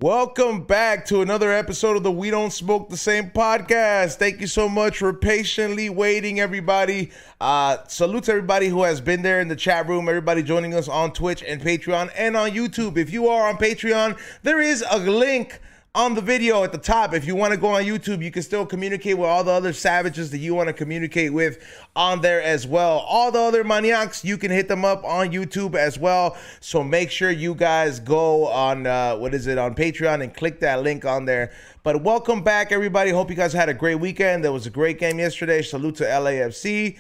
Welcome back to another episode of the We Don't Smoke the Same podcast. Thank you so much for patiently waiting, everybody. Salute to everybody who has been there in the chat room, everybody joining us on Twitch and Patreon and on YouTube. If you are on Patreon, there is a link on the video at the top. If you want to go on YouTube, you can still communicate with all the other savages that you want to communicate with on there as well. All the other maniacs, you can hit them up on YouTube as well. So make sure you guys go on, on Patreon and click that link on there. But welcome back, everybody. Hope you guys had a great weekend. There was a great game yesterday. Salute to LAFC.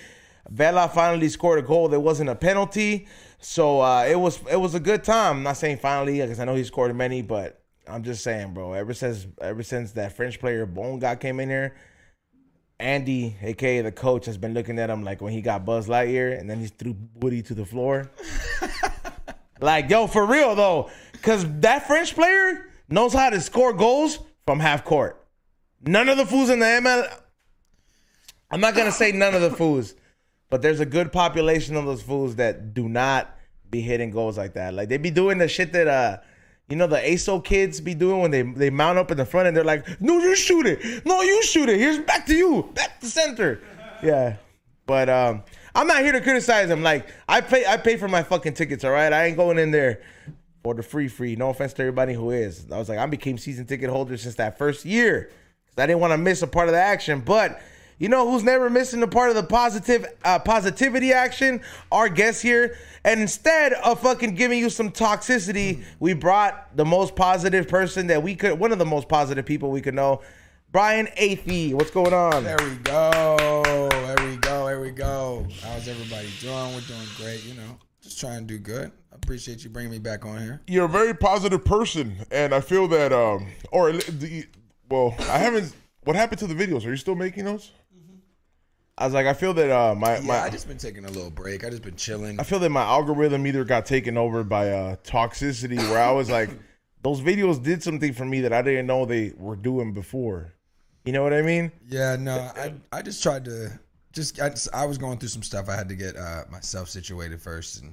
Vela finally scored a goal. There wasn't a penalty. So it was a good time. I'm not saying finally, because I know he scored many, but I'm just saying, bro, ever since that French player Bone came in here, Andy, a.k.a. the coach, has been looking at him like when he got Buzz Lightyear and then he threw Woody to the floor. Like, yo, for real, though, because that French player knows how to score goals from half court. None of the fools in the ML, I'm not going to say none of the fools, but there's a good population of those fools that do not be hitting goals like that. Like, they be doing the shit that, the ASO kids be doing when they mount up in the front and they're like, no, you shoot it. No, you shoot it. Here's back to you. Back to center. Yeah. But I'm not here to criticize them. Like, I pay for my fucking tickets, all right? I ain't going in there for the free. No offense to everybody who is. I was like, I became season ticket holder since that first year because I didn't want to miss a part of the action. But you know who's never missing a part of the positivity action? Our guest here. And instead of fucking giving you some toxicity, we brought the most positive person that we could, one of the most positive people we could know, Brian Athey. What's going on? There we go. How's everybody doing? We're doing great, just trying to do good. I appreciate you bringing me back on here. You're a very positive person, and I feel that, what happened to the videos? Are you still making those? I was like, I feel that I just been taking a little break. I just been chilling. I feel that my algorithm either got taken over by toxicity, where I was like, those videos did something for me that I didn't know they were doing before. You know what I mean? Yeah, no, I just tried to I was going through some stuff. I had to get myself situated first, and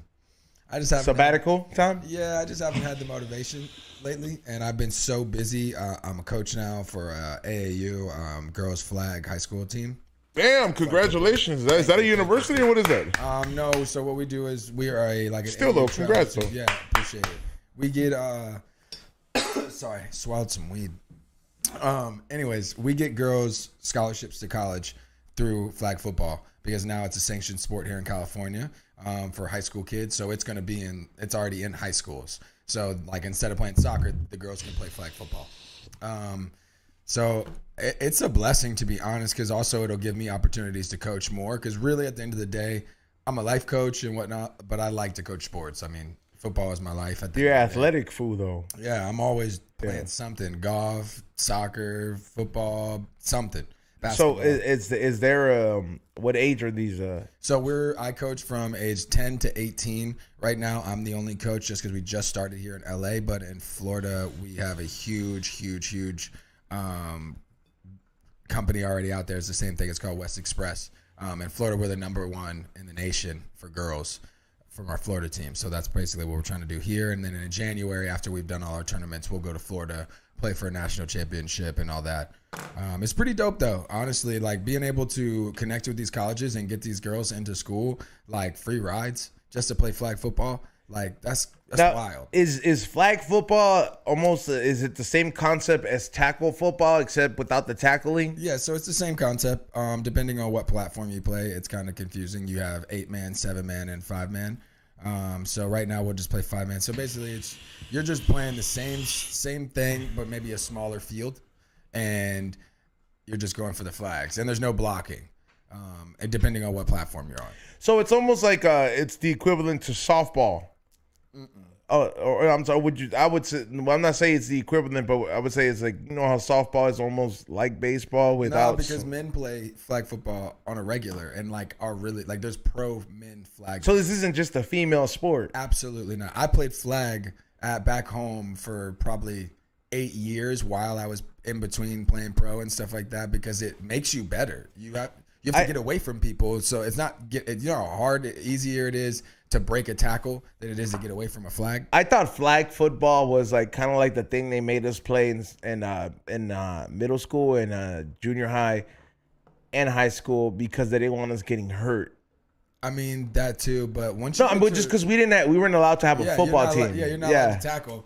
I just haven't sabbatical time. Yeah, I just haven't had the motivation lately, and I've been so busy. I'm a coach now for AAU girls flag high school team. Damn, congratulations. Is that a university or what is that? No, so what we do is we are congrats though. Yeah, appreciate it. We get sorry, swallowed some weed. Anyways, we get girls scholarships to college through flag football because now it's a sanctioned sport here in California for high school kids. So it's it's already in high schools. So like instead of playing soccer, the girls can play flag football. So it's a blessing, to be honest, because also it'll give me opportunities to coach more. Because really, at the end of the day, I'm a life coach and whatnot, but I like to coach sports. I mean, football is my life. You're athletic fool, though. Yeah, I'm always playing something: golf, soccer, football, something. Basketball. So is there what age are these? So I coach from age 10 to 18. Right now, I'm the only coach just because we just started here in LA, but in Florida, we have a huge company already out there. It's the same thing. It's called West Express. In Florida, we're the #1 in the nation for girls from our Florida team. So that's basically what we're trying to do here. And then in January, after we've done all our tournaments, we'll go to Florida, play for a national championship and all that. It's pretty dope though. Honestly, like being able to connect with these colleges and get these girls into school, like free rides just to play flag football. Like that's wild. Is flag football almost? Is it the same concept as tackle football except without the tackling? Yeah, so it's the same concept. Depending on what platform you play, it's kind of confusing. You have 8-man, 7-man, and 5-man. So right now we'll just play 5-man. So basically, you're just playing the same thing, but maybe a smaller field, and you're just going for the flags, and there's no blocking. And depending on what platform you're on. So it's almost like it's the equivalent to softball. Or I'm sorry. I would say. Well, I'm not saying it's the equivalent, but I would say it's like how softball is almost like baseball without. No, because men play flag football on a regular and are really there's pro men flag. So this isn't just a female sport. Absolutely not. I played flag back home for probably 8 years while I was in between playing pro and stuff like that because it makes you better. You have to get away from people. So it's not how hard, easier it is to break a tackle than it is to get away from a flag. I thought flag football was like kind of like the thing they made us play in middle school and junior high and high school because they didn't want us getting hurt. I mean that too, but once you but just because we weren't allowed to have a football team. You're not allowed to tackle.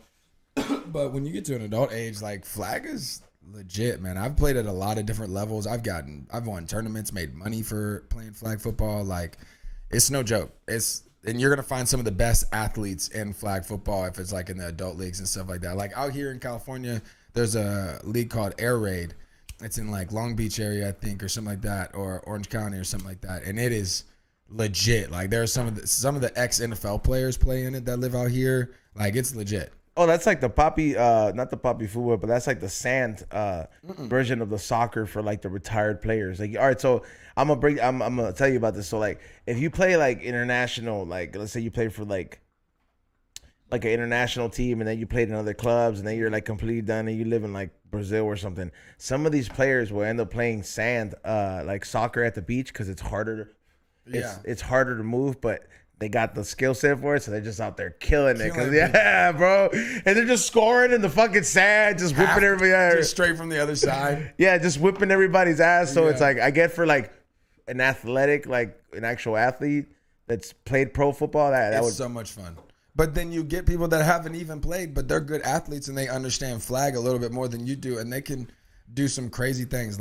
But when you get to an adult age, like flag is legit, man. I've played at a lot of different levels. I've won tournaments, made money for playing flag football. Like, it's no joke. And you're gonna find some of the best athletes in flag football if it's like in the adult leagues and stuff like that. Like out here in California, there's a league called Air Raid. It's in like Long Beach area, I think, or something like that, or Orange County or something like that. And it is legit. Like there are some of the ex NFL players play in it that live out here. Like it's legit. Oh, that's like the poppy, not the poppy football, but that's like the sand version of the soccer for like the retired players. Like, all right, so I'm gonna tell you about this. So like, if you play like international, like let's say you play for like an international team, and then you played in other clubs, and then you're like completely done, and you live in like Brazil or something. Some of these players will end up playing sand, like soccer at the beach, because it's harder. It's harder to move, but they got the skill set for it, so they're just out there killing it. Cause bro, and they're just scoring in the fucking sand, just whipping everybody out. Just straight from the other side. Yeah, just whipping everybody's ass. So it's like, I get for like an athletic, like an actual athlete that's played pro football. That was so much fun. But then you get people that haven't even played, but they're good athletes and they understand flag a little bit more than you do, and they can do some crazy things.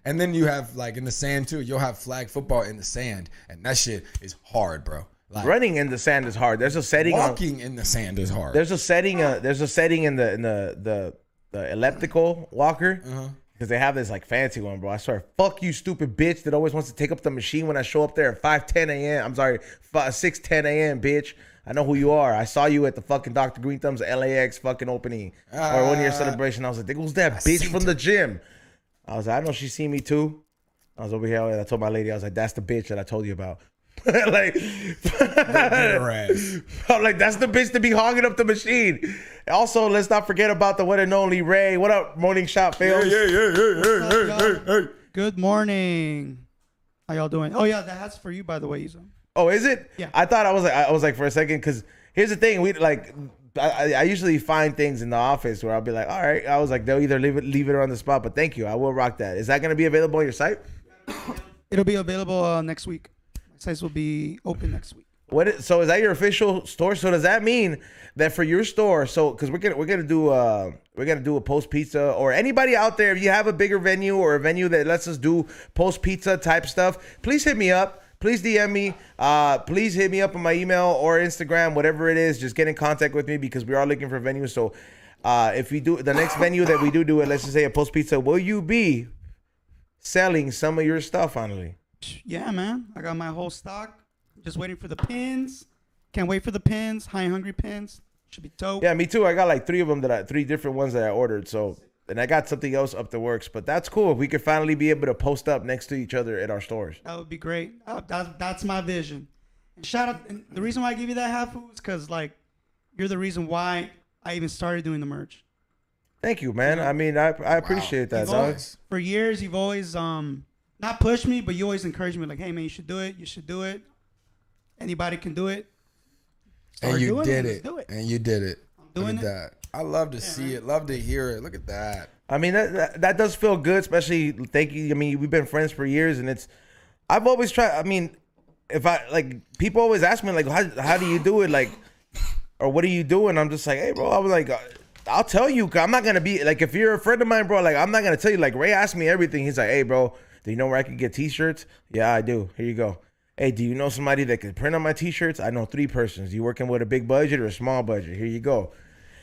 And then you have like in the sand too. You'll have flag football in the sand, and that shit is hard, bro. Like, running in the sand is hard. There's a setting. Walking in the sand is hard. There's a setting. There's a setting in the elliptical walker, because they have this like fancy one, bro. I swear, fuck you, stupid bitch that always wants to take up the machine when I show up there at 5:10 a.m. I'm sorry, 6:10 a.m. bitch. I know who you are. I saw you at the fucking Dr. Green Thumb's LAX fucking opening or 1 year celebration. I was like, there goes that bitch from the gym. I was like, I know she seen me too. I was over here. I told my lady, I was like, that's the bitch that I told you about. Like, I'm like, that's the bitch to be hogging up the machine. Also, let's not forget about the one and only Ray. What up, Morning Shot Films? Hey. Good morning. How y'all doing? Oh yeah, that's for you, by the way, Izo. Oh, is it? Yeah. I thought I was like for a second, because here's the thing. We like, I usually find things in the office where I'll be like, all right. I was like, they'll either leave it on the spot, but thank you. I will rock that. Is that going to be available on your site? It'll be available next week. Sites will be open next week. So is that your official store? So does that mean that for your store? So because we're gonna do a post pizza, or anybody out there, if you have a bigger venue or a venue that lets us do post pizza type stuff, please hit me up. Please DM me. Please hit me up on my email or Instagram, whatever it is. Just get in contact with me, because we are looking for venues. So if we do the next venue that we do it, let's just say a post pizza, will you be selling some of your stuff, Annalie? Yeah, man. I got my whole stock. Just waiting for the pins. Can't wait for the pins. High and hungry pins. Should be dope. Yeah, me too. I got like three different ones that I ordered. So, and I got something else up the works. But that's cool. If we could finally be able to post up next to each other at our stores. That would be great. That's my vision. And shout out. And the reason why I give you that half is because like you're the reason why I even started doing the merch. Thank you, man. I mean, I appreciate that, dog. For years, you've always not pushed me, but you always encouraged me, like, hey, man, you should do it. You should do it. Anybody can do it. And you did it. And you did it. I'm doing it. That. I love to see it. Love to hear it. Look at that. I mean, that does feel good, especially, thank you. I mean, we've been friends for years, and I've always tried, I mean, people always ask me, like, how do you do it? Like, or what are you doing? I'm just like, hey, bro, I was like, I'll tell you. I'm not going to be, like, if you're a friend of mine, bro, like, I'm not going to tell you. Like, Ray asked me everything. He's like, hey, bro, do you know where I can get t-shirts? Yeah, I do. Here you go. Hey, do you know somebody that can print on my t-shirts? I know 3 persons. You working with a big budget or a small budget? Here you go.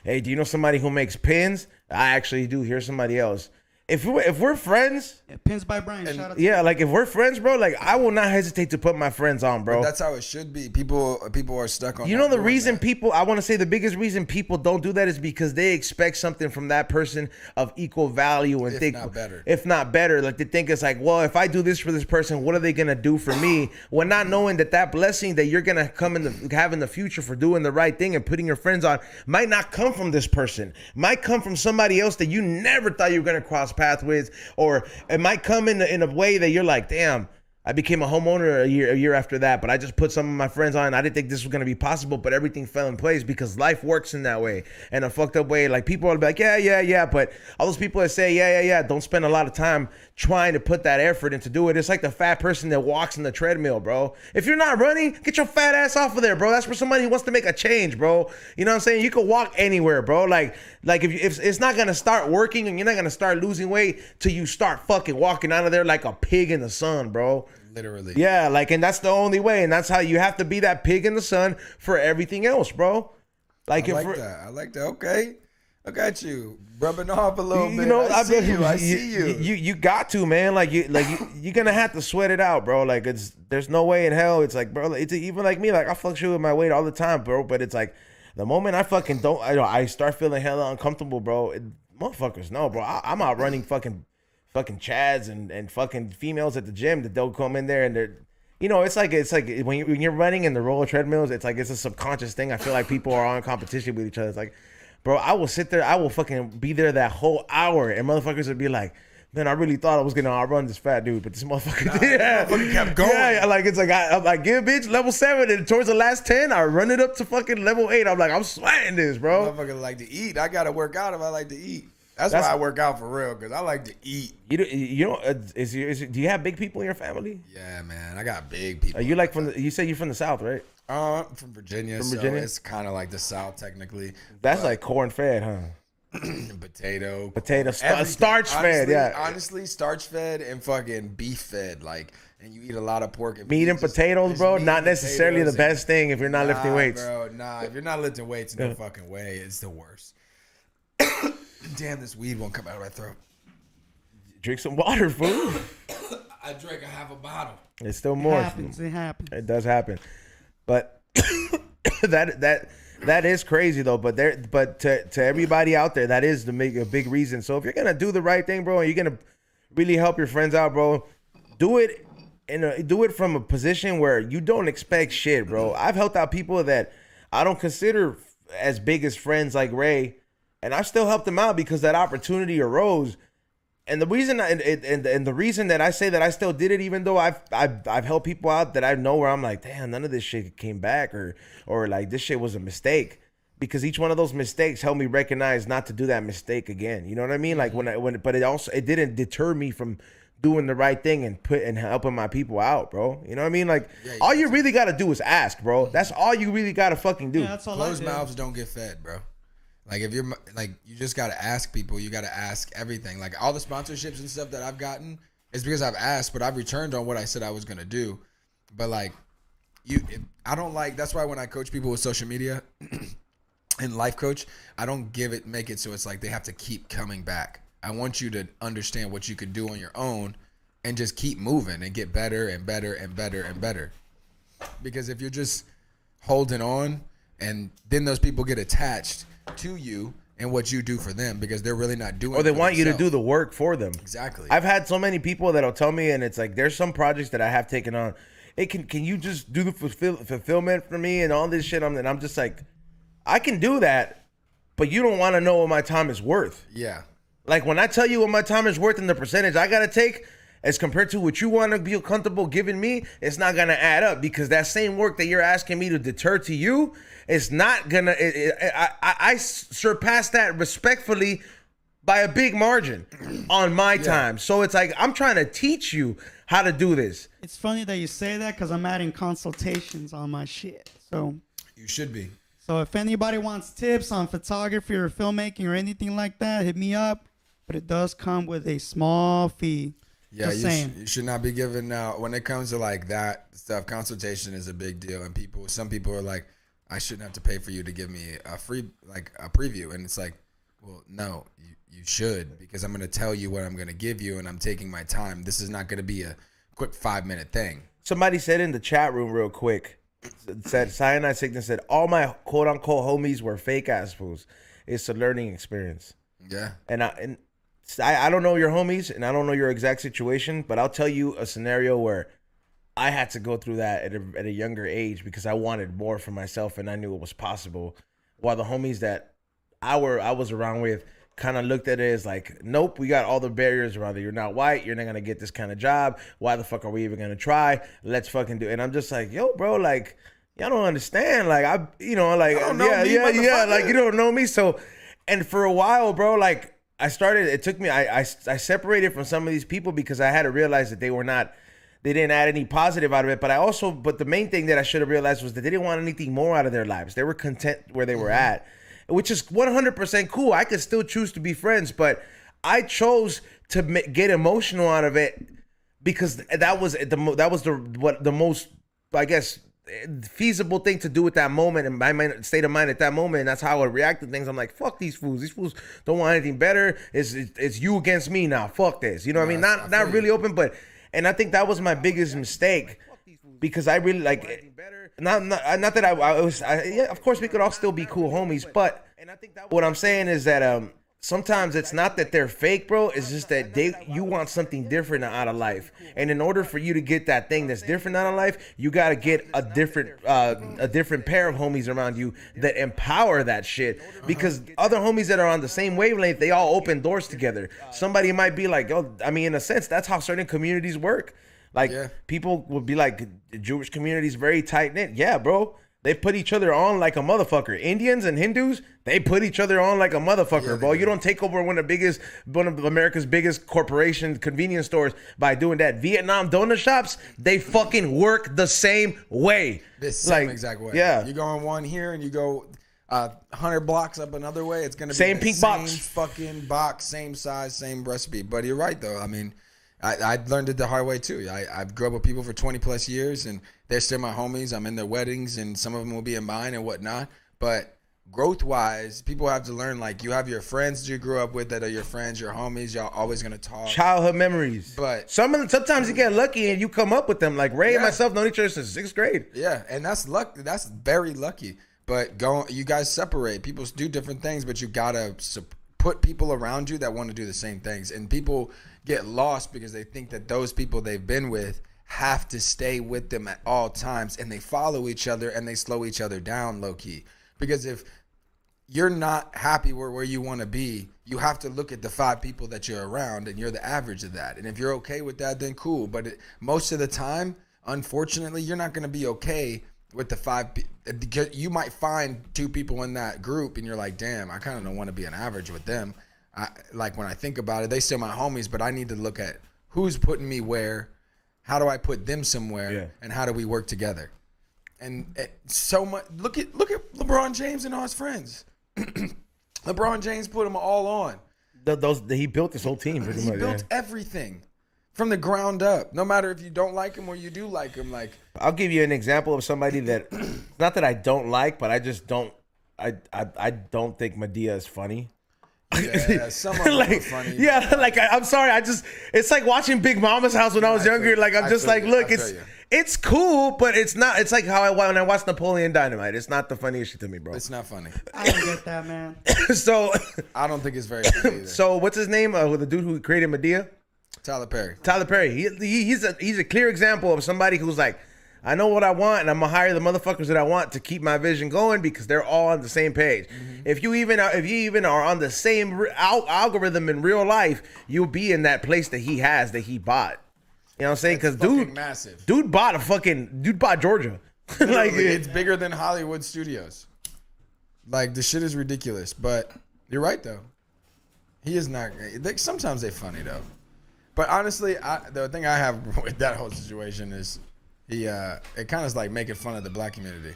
Hey, do you know somebody who makes pins? I actually do. Here's somebody else. If we're friends, Pins by Brian. Shout out. Yeah, like if we're friends, bro, like I will not hesitate to put my friends on, bro. But that's how it should be. People are stuck on. You know the reason I want to say the biggest reason people don't do that is because they expect something from that person of equal value and if not better. Like they think it's like, well, if I do this for this person, what are they gonna do for me? Well, not knowing that blessing that you're gonna have in the future for doing the right thing and putting your friends on might not come from this person. Might come from somebody else that you never thought you were gonna cross path with, or it might come in a way that you're like, damn, I became a homeowner a year after that, but I just put some of my friends on. I didn't think this was gonna be possible, but everything fell in place because life works in that way, in a fucked up way. Like people are like, yeah, but all those people that say, yeah, don't spend a lot of time trying to put that effort into do it. It's like the fat person that walks in the treadmill, bro. If you're not running, get your fat ass off of there, bro. That's for somebody who wants to make a change, bro. You know what I'm saying? You can walk anywhere, bro. Like if it's not gonna start working and you're not gonna start losing weight till you start fucking walking out of there like a pig in the sun, bro. Literally. Yeah, like, and that's the only way, and that's how you have to be that pig in the sun for everything else, bro. Like, I like that. Okay, I got you rubbing off a little bit. I see you. You got to, man. Like you're gonna have to sweat it out, bro. Like there's no way in hell. It's like, bro, it's even like me. Like I fluctuate with my weight all the time, bro. But it's like the moment I fucking don't, I start feeling hella uncomfortable, bro. Motherfuckers know, bro. I'm out running fucking chads and fucking females at the gym that they'll come in there and they're, it's like when you're running in the roller treadmills, it's like it's a subconscious thing. I feel like people are on competition with each other. It's like, bro, I will sit there, I will fucking be there that whole hour, and motherfuckers would be like, man, I really thought I was gonna outrun this fat dude, but this motherfucker motherfucker kept going. Yeah, like it's like I'm like, give bitch level 7, and towards the last 10, I run it up to fucking level 8. I'm like, I'm sweating this, bro. Motherfucker like to eat. I gotta work out if I like to eat. That's why I work out for real, because I like to eat. Do you have big people in your family? Yeah, man. I got big people. You like you said you're from the South, right? I'm from Virginia. From Virginia? So it's kind of like the South, technically. That's like corn fed, huh? Potato, starch fed, yeah. Honestly, starch fed and fucking beef fed, like, and you eat a lot of pork and meat and potatoes, bro. Not necessarily the best thing if you're not lifting weights, bro. Nah, if you're not lifting weights, no fucking way. It's the worst. Damn, this weed won't come out of my throat. Drink some water, fool. I drank a half a bottle. It's still more. It happens. It does happen, but that is crazy though. But to everybody out there, that is a big reason. So if you're gonna do the right thing, bro, and you're gonna really help your friends out, bro, do it from a position where you don't expect shit, bro. I've helped out people that I don't consider as big as friends like Ray. And I still helped them out because that opportunity arose. And the reason the reason that I say that I still did it, even though I've helped people out that I know where I'm like, damn, none of this shit came back or like this shit was a mistake, because each one of those mistakes helped me recognize not to do that mistake again. You know what I mean? Like but it didn't deter me from doing the right thing and helping my people out, bro. You know what I mean? Like all you really got to do is ask, bro. That's all you really got to fucking do. Yeah, that's all. Closed mouths don't get fed, bro. Like if you're like, you just gotta ask people. You gotta ask everything. Like all the sponsorships and stuff that I've gotten is because I've asked, but I've returned on what I said I was gonna do. But like, I don't like. That's why when I coach people with social media and life coach, I don't make it so it's like they have to keep coming back. I want you to understand what you could do on your own and just keep moving and get better and better and better and better. Because if you're just holding on and then those people get attached to you and what you do for them because they're really not doing it. Or they want you to do the work for them. Exactly. I've had so many people that'll tell me, and it's like there's some projects that I have taken on. Hey, can you just do the fulfillment for me and all this shit? And I'm just like, I can do that, but you don't want to know what my time is worth. Yeah. Like when I tell you what my time is worth and the percentage I gotta take as compared to what you want to be comfortable giving me, it's not gonna add up, because that same work that you're asking me to deter to you, it's not gonna. I surpass that respectfully by a big margin on my time. So it's like I'm trying to teach you how to do this. It's funny that you say that because I'm adding consultations on my shit. So you should be. So if anybody wants tips on photography or filmmaking or anything like that, hit me up. But it does come with a small fee. Yeah, you should not be giving out when it comes to like that stuff. Consultation is a big deal, and some people are like, I shouldn't have to pay for you to give me a free, like a preview. And it's like, well, no, you should, because I'm going to tell you what I'm going to give you, and I'm taking my time. This is not going to be a quick 5-minute thing. Somebody said in the chat room real quick, said Cyanide Sickness said, all my quote unquote homies were fake ass fools. It's a learning experience. Yeah. And I don't know your homies and I don't know your exact situation, but I'll tell you a scenario where I had to go through that at a younger age because I wanted more for myself and I knew it was possible. While the homies that I was around with kind of looked at it as like, nope, we got all the barriers around it. You're not white. You're not going to get this kind of job. Why the fuck are we even going to try? Let's fucking do it. And I'm just like, yo, bro, like, y'all don't understand. Like, like, you don't like, you don't know me. So, and for a while, bro, like, I separated from some of these people because I had to realize that they didn't add any positive out of it. But the main thing that I should have realized was that they didn't want anything more out of their lives. They were content where they were at, which is 100% cool. I could still choose to be friends, but I chose to get emotional out of it because that was the most, I guess, feasible thing to do at that moment, and my state of mind at that moment. And that's how I would react to things. I'm like, fuck these fools. These fools don't want anything better. It's you against me now. Fuck this. You know what I mean? Not really open, but, and I think that was my biggest mistake because I really like, not that I was, yeah, of course we could all still be cool homies, but what I'm saying is that, sometimes it's not that they're fake, bro. It's just that you want something different out of life, and in order for you to get that thing that's different out of life, you got to get a different pair of homies around you that empower that shit. Because other homies that are on the same wavelength, they all open doors together. Somebody might be like, oh, I mean, in a sense, that's how certain communities work. Like people would be like, the Jewish community is very tight knit. Yeah, bro. They put each other on like a motherfucker. Indians and Hindus, they put each other on like a motherfucker, bro. You don't take over one of America's biggest corporation convenience stores by doing that. Vietnam donut shops, they fucking work the same way. The same exact way. Yeah. You go on one here and you go 100 blocks up another way. It's going to be same pink box. Same fucking box, same size, same recipe. But you're right, though. I mean, I learned it the hard way, too. I've grown up with people for 20 plus years, and they're still my homies. I'm in their weddings, and some of them will be in mine and whatnot. But growth-wise, people have to learn, like, you have your friends that you grew up with that are your friends, your homies. Y'all always going to talk. Childhood memories. But sometimes you get lucky and you come up with them. Like Ray and myself known each other since 6th grade. Yeah, and that's luck. That's very lucky. But you guys separate. People do different things, but you got to put people around you that want to do the same things. And people get lost because they think that those people they've been with have to stay with them at all times, and they follow each other and they slow each other down low key. Because if you're not happy where you want to be, you have to look at the 5 people that you're around, and you're the average of that. And if you're okay with that, then cool. But most of the time, unfortunately, you're not going to be okay with the 5 people. You might find 2 people in that group and you're like, damn, I kind of don't want to be an average with them. Like when I think about it, they still my homies, but I need to look at who's putting me where, how do I put them somewhere, and how do we work together? And so much. Look at LeBron James and all his friends. LeBron James put them all on. He built this whole team. He built everything from the ground up. No matter if you don't like him or you do like him. Like, I'll give you an example of somebody that, not that I don't like, but I just don't. I don't think Madea is funny. Yeah, some of them are funny. Yeah, like I'm sorry. It's like watching Big Mama's House when I was younger. Like I'm just like, look, it's cool, but it's not. It's like how when I watched Napoleon Dynamite. It's not the funniest shit to me, bro. It's not funny. I don't get that, man. So I don't think it's very funny either. So what's his name? The dude who created Madea? Tyler Perry. Tyler Perry. He's a clear example of somebody who's like, I know what I want, and I'm gonna hire the motherfuckers that I want to keep my vision going because they're all on the same page. Mm-hmm. If you even are on the same algorithm in real life, you'll be in that place that he has, that he bought. You know what I'm saying? Because dude bought Georgia. Like it's bigger than Hollywood studios. Like the shit is ridiculous. But you're right though. He is not. Sometimes they're funny though. But honestly, the thing I have with that whole situation is it kind of is like making fun of the black community,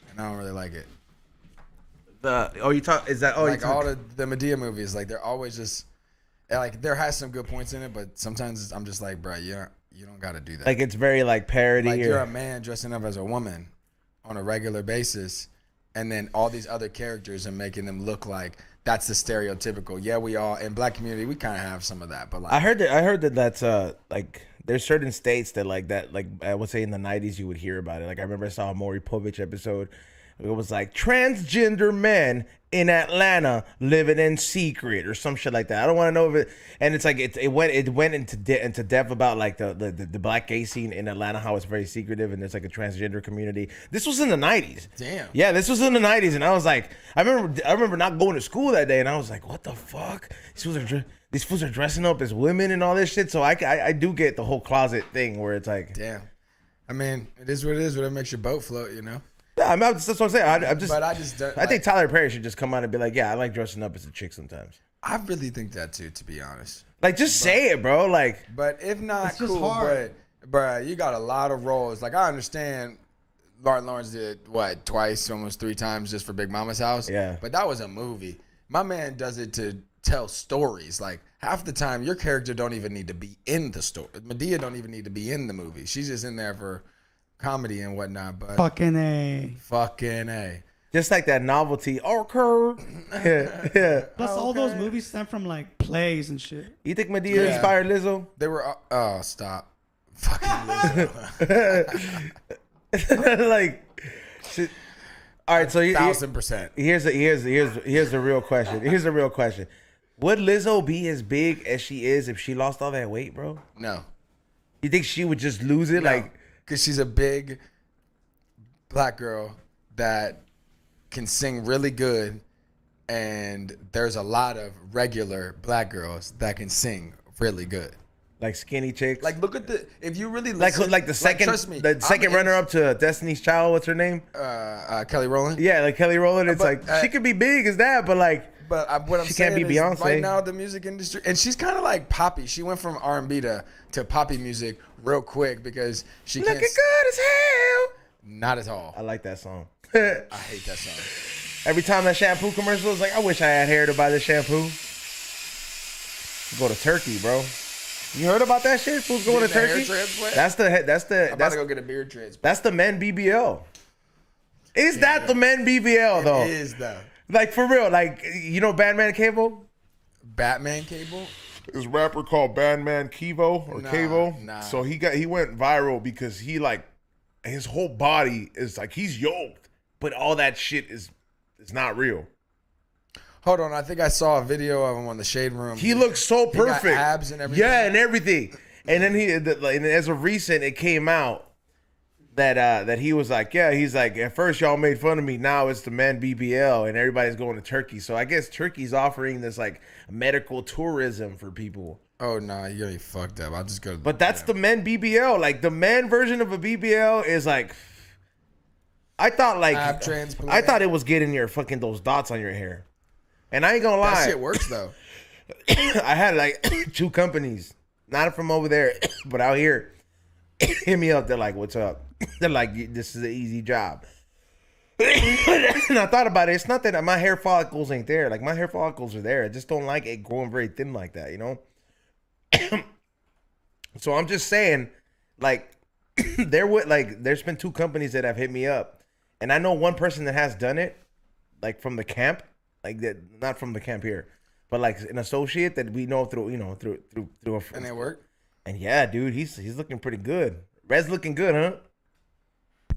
and I don't really like it. Like all the Madea movies, like they're always just like there has some good points in it, but sometimes I'm just like, bro, you don't got to do that. Like it's very like parody. Like you're a man dressing up as a woman on a regular basis, and then all these other characters and making them look like that's the stereotypical. Yeah, we all in black community we kind of have some of that, but like I heard that that's like there's certain states that like I would say in the 90s you would hear about it. Like I remember I saw a Maury Povich episode It was like transgender men in Atlanta living in secret or some shit like that. I don't want to know if it. And it's like it went into depth about like the black gay scene in Atlanta, how it's very secretive, and there's like a transgender community. This was in the 90s. Damn. Yeah, this was in the 90s, and I was like, I remember not going to school that day, and I was like, what the fuck? These fools are dressing up as women and all this shit. So I do get the whole closet thing where it's like, damn. I mean, it is what it is. Whatever makes your boat float, you know. yeah, that's what I'm saying. I think Tyler Perry should just come out and be like, yeah, I like dressing up as a chick sometimes. I really think that too, to be honest. Like, just say it, bro. Like, but if not, It's just cool. hard. But, bruh, you got a lot of roles. Like, I understand Martin Lawrence did, what, twice, almost 3 times just for Big Mama's House? Yeah. But that was a movie. My man does it to tell stories. Like, half the time, your character don't even need to be in the story. Medea don't even need to be in the movie. She's just in there for comedy and whatnot. But Fucking A. fucking A. just like that novelty. Okay. Yeah. Plus, all those movies stem from like plays and shit. You think Medea Yeah. inspired Lizzo? They were, oh, stop. Fucking Lizzo. Like, shit. All right. So 1,000%. here's the real question. Here's the real question. Would Lizzo be as big as she is if she lost all that weight, bro? No. You think she would just lose it? Like, because she's a big black girl that can sing really good, and there's a lot of regular black girls that can sing really good. like skinny chicks. Like, look at if you really like listen, the second trust me, the second runner up to Destiny's Child. What's her name? Kelly Rowland. Yeah, like Kelly Rowland. It's But, like she could be big as that, but like. But what I'm She saying can't be is Beyonce. right now the music industry, and she's kind of like poppy. She went from R&B to poppy music real quick because she Looking can't. good as hell. Not at all. I like that song. I hate that song. Every time that shampoo commercial is like, I wish I had hair to buy this shampoo. Go to Turkey, bro. You heard about that shit? Who's going to Getting a hair Turkey? transplant? I'm I'm about to go get a beard transplant. that's the men BBL. Is that the men BBL though? It is though. Like for real, like you know Batman Cable? Batman Cable. This rapper called Bandman Kevo or Nah, Cavo. nah. So he went viral because he like his whole body is like he's yoked, but all that shit is not real. Hold on, I think I saw a video of him on the Shade Room. He looks so He got perfect. abs and everything. Yeah, and everything. And then and as of recent, it came out that he was like, yeah, he's like, at first y'all made fun of me, now it's the men BBL, and everybody's going to Turkey. So I guess Turkey's offering this like medical tourism for people. Oh no, you're gonna be fucked up. I'll just go. But that's the men BBL. Like the men version of a BBL is like, I thought like, Ab transplant. I thought it was getting your fucking those dots on your hair. And I ain't gonna lie, that shit works though. I had like 2 companies, not from over there, but out here, hit me up. They're like, what's up? They're like, this is an easy job. And I thought about it. It's not that my hair follicles ain't there. Like my hair follicles are there. I just don't like it growing very thin like that, you know? So I'm just saying, like, there's been 2 companies that have hit me up. And I know one person that has done it, like from the camp, like that, not from the camp here, but like an associate that we know through a And they work. And yeah, dude, he's looking pretty good. Red's looking good, huh?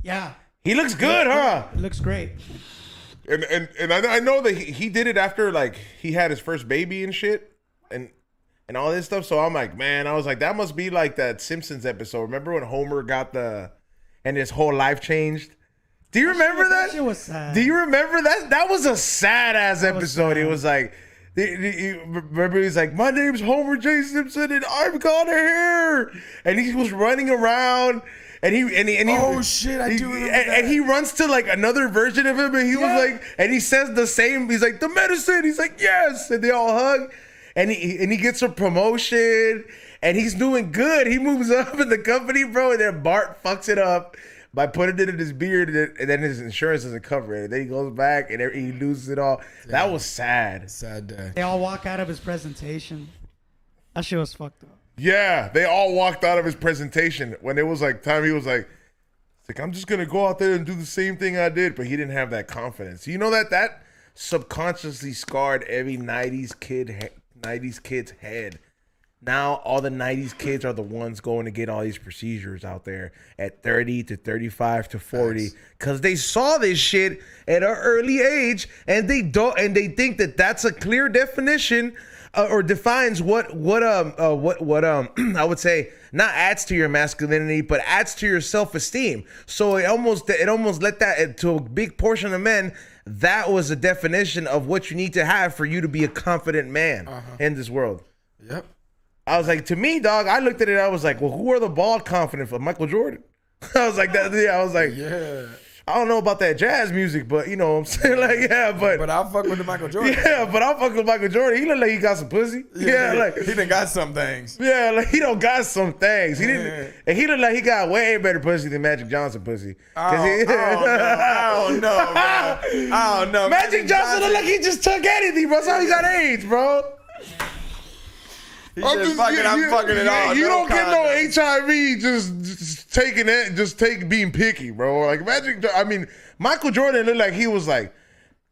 Yeah. He looks good, huh? It looks great. And I know that he did it after like he had his first baby and shit and all this stuff. So I'm like, man, I was like, that must be like that Simpsons episode. Remember when Homer got and his whole life changed? Do you remember that? That shit was sad. Do you remember that? That was a sad ass That was episode. It sad. was like, remember he's like, my name's Homer J. Simpson and I've got hair, and he was running around. And he Oh, shit, I do remember that. And he runs to like another version of him, and he was like, and he says the same. He's like, the medicine. He's like, yes, and they all hug, and he gets a promotion, and he's doing good. He moves up in the company, bro, and then Bart fucks it up by putting it in his beard, and then his insurance doesn't cover it. And then he goes back and he loses it all. That was sad. Sad day. They all walk out of his presentation. That shit was fucked up. Yeah, they all walked out of his presentation when it was like time. He was like, I'm just gonna go out there and do the same thing I did, but he didn't have that confidence. You know that subconsciously scarred every '90s kid's head. Now all the 90s kids are the ones going to get all these procedures out there at 30 to 35 to 40 because they saw this shit at an early age, and they think that that's a clear definition or defines what I would say not adds to your masculinity, but adds to your self-esteem. So it almost let that to a big portion of men. That was a definition of what you need to have for you to be a confident man in this world. Yep. I was like, to me, dog, I looked at it, I was like, well, who are the bald confident for? Michael Jordan? I was like, Yeah. I don't know about that jazz music, but you know what I'm saying? Like, yeah, But I'll fuck with the Michael Jordan. yeah, but I'll fuck with Michael Jordan. He look like he got some pussy. Yeah, like he done got some things. yeah, like he don't got some things. He didn't, and he look like he got way better pussy than Magic Johnson pussy. I don't know, man. I don't know. Magic Johnson look like he just took anything, bro. That's how he got AIDS, bro. I'm fucking it all. You no don't get no condom. HIV just taking it, being picky, bro. Like Michael Jordan looked like he was like,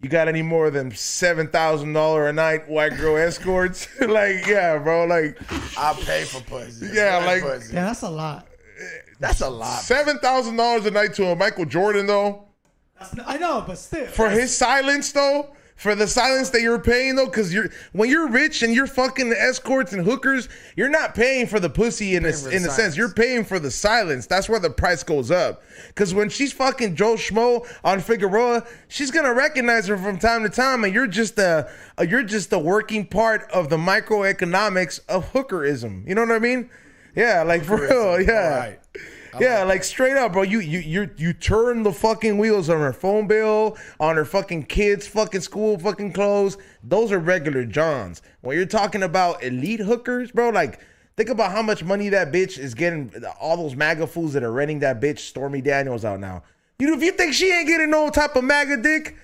you got any more than $7,000 a night white girl escorts? Like, yeah, bro. Like, I'll pay for pussy. Yeah, like- pussy. Yeah, that's a lot. That's a lot. $7,000 a night to a Michael Jordan though, I know, but still. for his silence though. For the silence that you're paying though, because when you're rich and you're fucking escorts and hookers, you're not paying for the pussy in a sense. You're paying for the silence. That's where the price goes up. Because when she's fucking Joe Schmo on Figueroa, she's gonna recognize her from time to time, and you're just the working part of the microeconomics of hookerism. You know what I mean? Yeah, like for real. Yeah. Right. Yeah, like straight up, bro. You turn the fucking wheels on her phone bill, on her fucking kids' fucking school fucking clothes. Those are regular Johns. When you're talking about elite hookers, bro, like think about how much money that bitch is getting. All those MAGA fools that are renting that bitch Stormy Daniels out now. If you think she ain't getting no type of MAGA dick,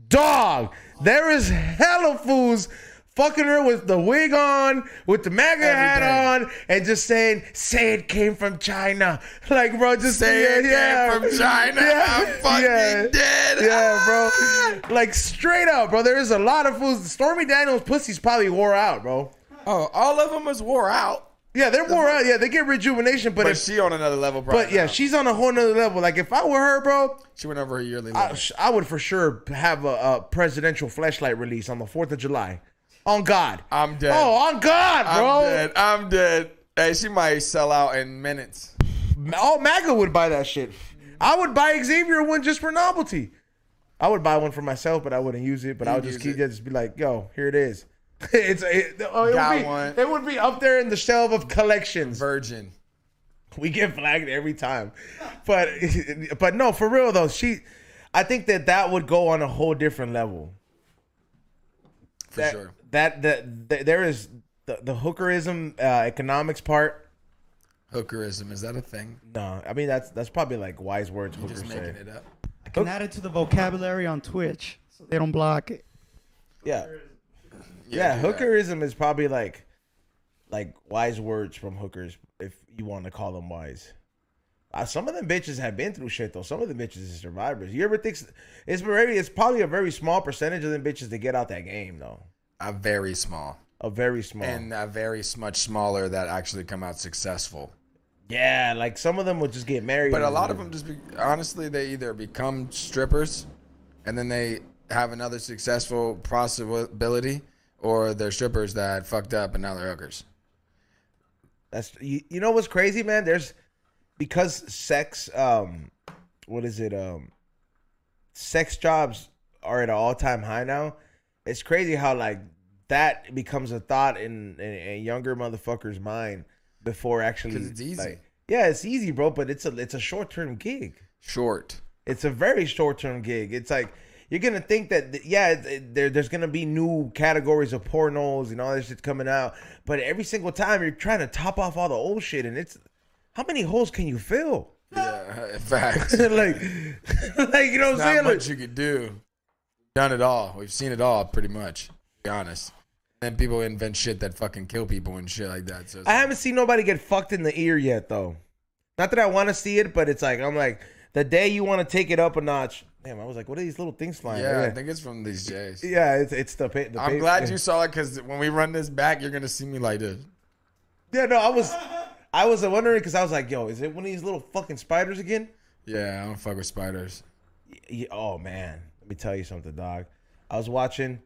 dog, there is hella fools fucking her with the wig on, with the MAGA hat on, and just saying, say it came from China. Like, bro, just Say it came from China. I'm fucking dead. Yeah, bro. Like, straight up, bro. There is a lot of fools. Stormy Daniels' pussy's probably wore out, bro. Oh, all of them is wore out. Yeah, they're wore out. Yeah, they get rejuvenation, but she on another level, bro. But yeah, she's on a whole nother level. Like, if I were her, bro, she went over her yearly limit. I would for sure have a presidential fleshlight release on the 4th of July. On God. I'm dead. Oh, on God, bro. I'm dead. Hey, she might sell out in minutes. All MAGA would buy that shit. I would buy Xavier one just for novelty. I would buy one for myself, but I wouldn't use it. But I would just be like, yo, here it is. It would be up there in the shelf of collections. Virgin. We get flagged every time. But no, for real though, I think that would go on a whole different level. For sure. There is the hookerism economics part. Hookerism, is that a thing? No, I mean that's probably like wise words. You're just making it up. I can add it to the vocabulary on Twitch so they don't block it. Yeah, hookerism is probably like wise words from hookers, if you want to call them wise. Some of them bitches have been through shit though. Some of the bitches are survivors. You ever think it's probably a very small percentage of them bitches that get out that game though. A very small. And a very much smaller that actually come out successful. Yeah, like some of them would just get married. But a lot of them honestly, they either become strippers and then they have another successful possibility, or they're strippers that fucked up and now they're hookers. That's you know what's crazy, man? Because sex sex jobs are at an all-time high now. It's crazy how like that becomes a thought in a younger motherfucker's mind before actually. Because it's easy. Like, yeah, it's easy, bro. But it's a short-term gig. It's a very short-term gig. It's like you're gonna think that there's gonna be new categories of pornos and all this shit coming out, but every single time you're trying to top off all the old shit, and it's how many holes can you fill? Yeah, facts. like you know what I'm saying? Not much you could do. Done it all. We've seen it all, pretty much. To be honest. And people invent shit that fucking kill people and shit like that. So I haven't seen nobody get fucked in the ear yet, though. Not that I want to see it, but it's like I'm like the day you want to take it up a notch. Damn, I was like, what are these little things flying? Yeah, I think it's from these J's. Yeah, it's the I'm glad you saw it because when we run this back, you're gonna see me like this. Yeah, no, I was wondering because I was like, yo, is it one of these little fucking spiders again? Yeah, I don't fuck with spiders. Oh man, let me tell you something, dog. I was watching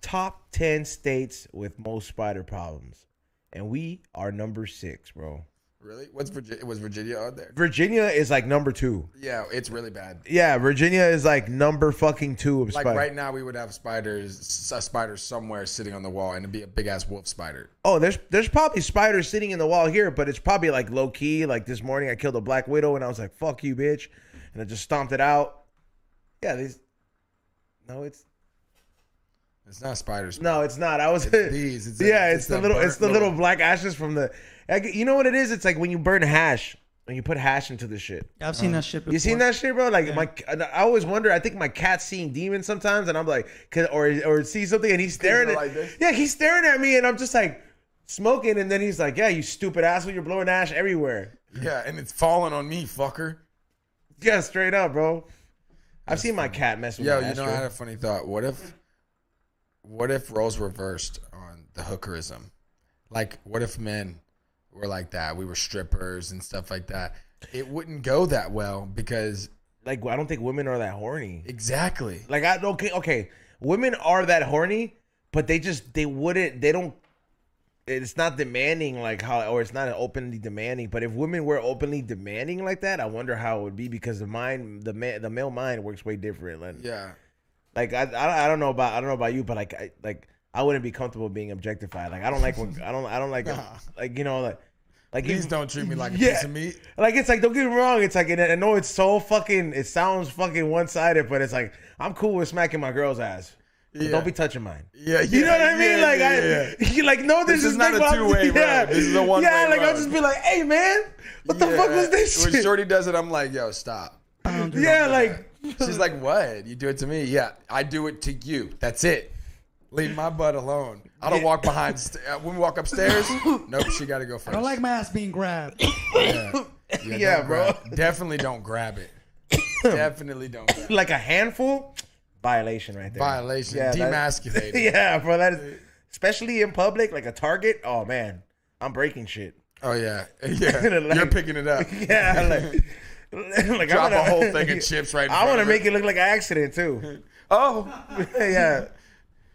top 10 states with most spider problems, and we are number 6, bro. Really? What's Virginia? Was Virginia on there? Virginia is like number 2. Yeah, it's really bad. Yeah, Virginia is like number fucking 2 of Like spiders. right now, we would have a spider somewhere sitting on the wall, and it'd be a big ass wolf spider. Oh, there's probably spiders sitting in the wall here, but it's probably like low key. Like this morning, I killed a black widow, and I was like, "Fuck you, bitch," and I just stomped it out. Yeah, It's not spiders. no, it's not. I was It's these. It's the little black ashes from the. You know what it is? It's like when you burn hash. When you put hash into the shit. I've seen that shit before. You seen that shit, bro? Like I always wonder. I think my cat's seeing demons sometimes, and I'm like, or see something, and he's staring at. Like this? Yeah, he's staring at me, and I'm just like smoking, and then he's like, "Yeah, you stupid asshole, you're blowing ash everywhere." Yeah, and it's falling on me, fucker. Yeah, straight up, bro. I've seen my cat mess with Yo, my you know, I ashtray. had a funny thought. What if roles reversed on the hookerism? Like, what if men were like that? We were strippers and stuff like that. It wouldn't go that well because Like, I don't think women are that horny. exactly. Like, okay, women are that horny, but they don't. It's not demanding like how, or it's not openly demanding. But if women were openly demanding like that, I wonder how it would be because the male mind works way different. Yeah. Like I don't know about you, but I wouldn't be comfortable being objectified. Like I don't like when I don't like like you know like Please you, don't treat me like a yeah. piece of meat. Like it's like, don't get me wrong, it's like, and I know it's so fucking, it sounds fucking one sided, but it's like I'm cool with smacking my girl's ass. But Yeah. don't be touching mine. Yeah, You know what I mean? yeah. Like no, This is not a two-way road. Yeah. This is a one-way Yeah, like I'll road. just be like, hey man, what the fuck was this When shit? Shorty does it, I'm like, yo, stop. Yeah, like She's like, what? You do it to me? Yeah, I do it to you. That's it. Leave my butt alone. I don't walk behind. When we walk upstairs, nope, she got to go first. I don't like my ass being grabbed. Yeah, Yeah, don't bro. Definitely don't grab it. Definitely don't grab it. like a handful, violation right there. Violation. Yeah, Demasculated. Yeah, bro, that is, especially in public, like a Target. Oh man, I'm breaking shit. Oh, yeah. Yeah. Like- You're picking it up. Yeah, like Drop I a whole thing of chips right in I front want to of make it look like an accident too. Oh, Yeah,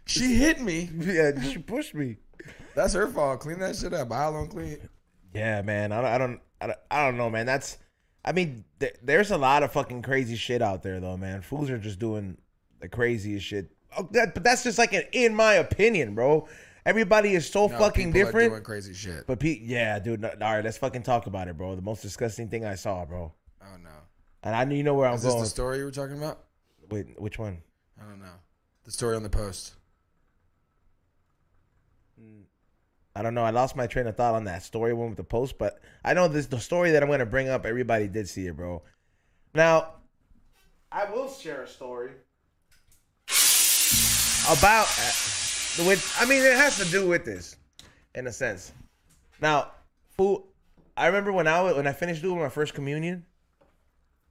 she hit me. yeah, she pushed me. That's her fault. Clean that shit up. I'll don't clean it. Yeah, man, I don't know, man. I mean, there's a lot of fucking crazy shit out there though, man. Fools are just doing the craziest shit. But that's just like in my opinion, bro. Everybody is so No, fucking people are different. doing crazy shit. But yeah, dude. All right, let's fucking talk about it, bro. The most disgusting thing I saw, bro. Oh, no. And I know you know where I'm Is this going. the story you were talking about? Wait, which one? I don't know. The story on the post. I don't know. I lost my train of thought on that story one with the post, but I know the story that I'm going to bring up. Everybody did see it, bro. Now, I will share a story about it has to do with this in a sense. Now, fool, I remember when I finished doing my first communion,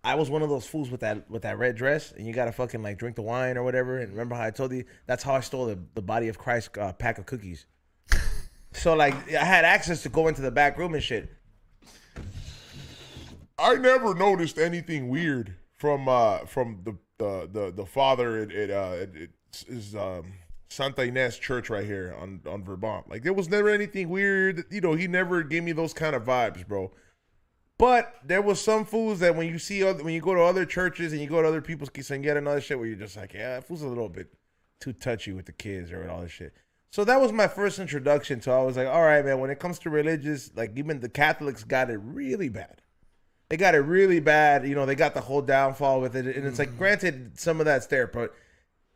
I was one of those fools with that red dress, and you gotta fucking like drink the wine or whatever. And remember how I told you that's how I stole the body of Christ pack of cookies. So like I had access to go into the back room and shit. I never noticed anything weird from the father at Santa Ynez Church right here on Vermont. Like there was never anything weird. You know, he never gave me those kind of vibes, bro. But there was some fools that when you go to other churches and you go to other people's quinceañera and all that shit, where you're just like, yeah, that fool's a little bit too touchy with the kids or all this shit. So that was my first introduction to. I was like, all right, man. When it comes to religious, like even the Catholics got it really bad. They got it really bad. You know, they got the whole downfall with it, and it's like, granted, some of that's there, but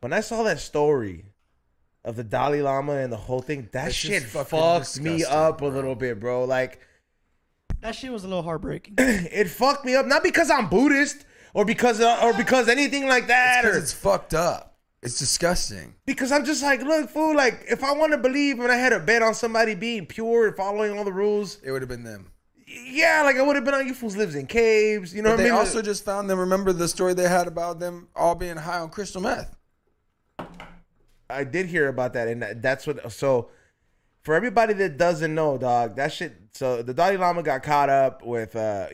when I saw that story of the Dalai Lama and the whole thing, that shit fucked me up a little bit, bro. Like. That shit was a little heartbreaking. It fucked me up, not because I'm Buddhist or because anything like that, Because it's fucked up. It's disgusting. because I'm just like, look, fool, like if I want to believe and I had a bet on somebody being pure and following all the rules, It would have been them. yeah, like I would have been on you fools lives in caves, you know But what I they mean? also just found them. Remember the story they had about them all being high on crystal meth? I did hear about that, and that's what. So For everybody that doesn't know, dog, that shit. So the Dalai Lama got caught up with, I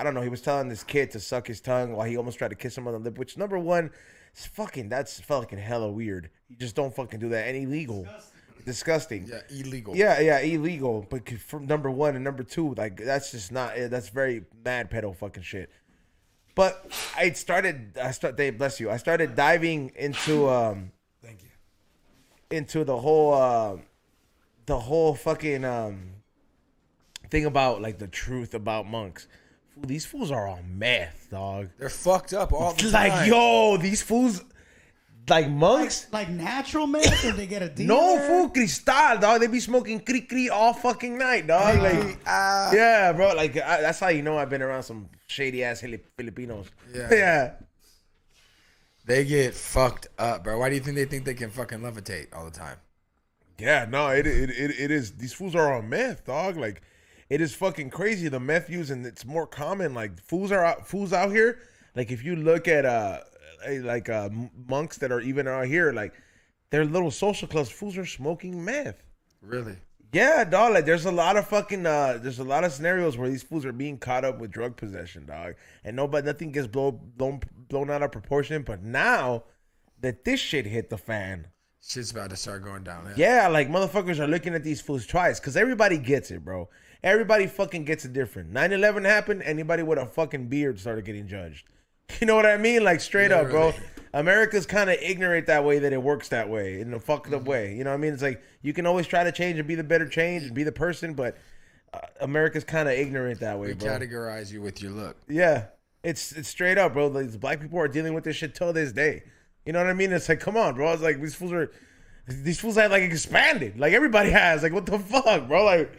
don't know. He was telling this kid to suck his tongue while he almost tried to kiss him on the lip. Which number one, that's fucking hella weird. You just don't fucking do that and illegal, disgusting. Yeah, illegal. Yeah, illegal. But from number one and number two, like that's just not. That's very mad pedo fucking shit. But Dave, bless you. I started diving into Thank you. into the whole fucking thing about like the truth about monks. Fool, these fools are on meth, dog. They're fucked up all the Like, time. yo, these fools, like monks. Like natural meth, or they get a deal? No, fool, cristal, dog. They be smoking cri all fucking night, dog. Like, yeah, bro. Like, that's how you know I've been around some shady ass Filipinos. Yeah. They get fucked up, bro. Why do you think they can fucking levitate all the time? Yeah, no, it is. These fools are on meth, dog. Like, it is fucking crazy. The meth use, and it's more common. Like, fools out here. Like, if you look at monks that are even out here, like, their little social clubs, fools are smoking meth. Really? Yeah, dog. Like, there's a lot of fucking there's a lot of scenarios where these fools are being caught up with drug possession, dog, and nothing gets blown out of proportion. But now that this shit hit the fan, Shit's about to start going down. yeah, like motherfuckers are looking at these fools twice because everybody gets it, bro. Everybody fucking gets it different. 9/11 happened. Anybody with a fucking beard started getting judged. You know what I mean? Like, straight up, bro. America's kind of ignorant that way, that it works that way, in a fucked up way. You know what I mean? It's like, you can always try to change and be the better change and be the person, but America's kind of ignorant that way, We bro. categorize you with your look. Yeah. It's straight up, bro. Like, these black people are dealing with this shit till this day. You know what I mean? It's like, come on, bro. It's like, these fools have, like, expanded. Like, everybody has. Like, what the fuck, bro? Like,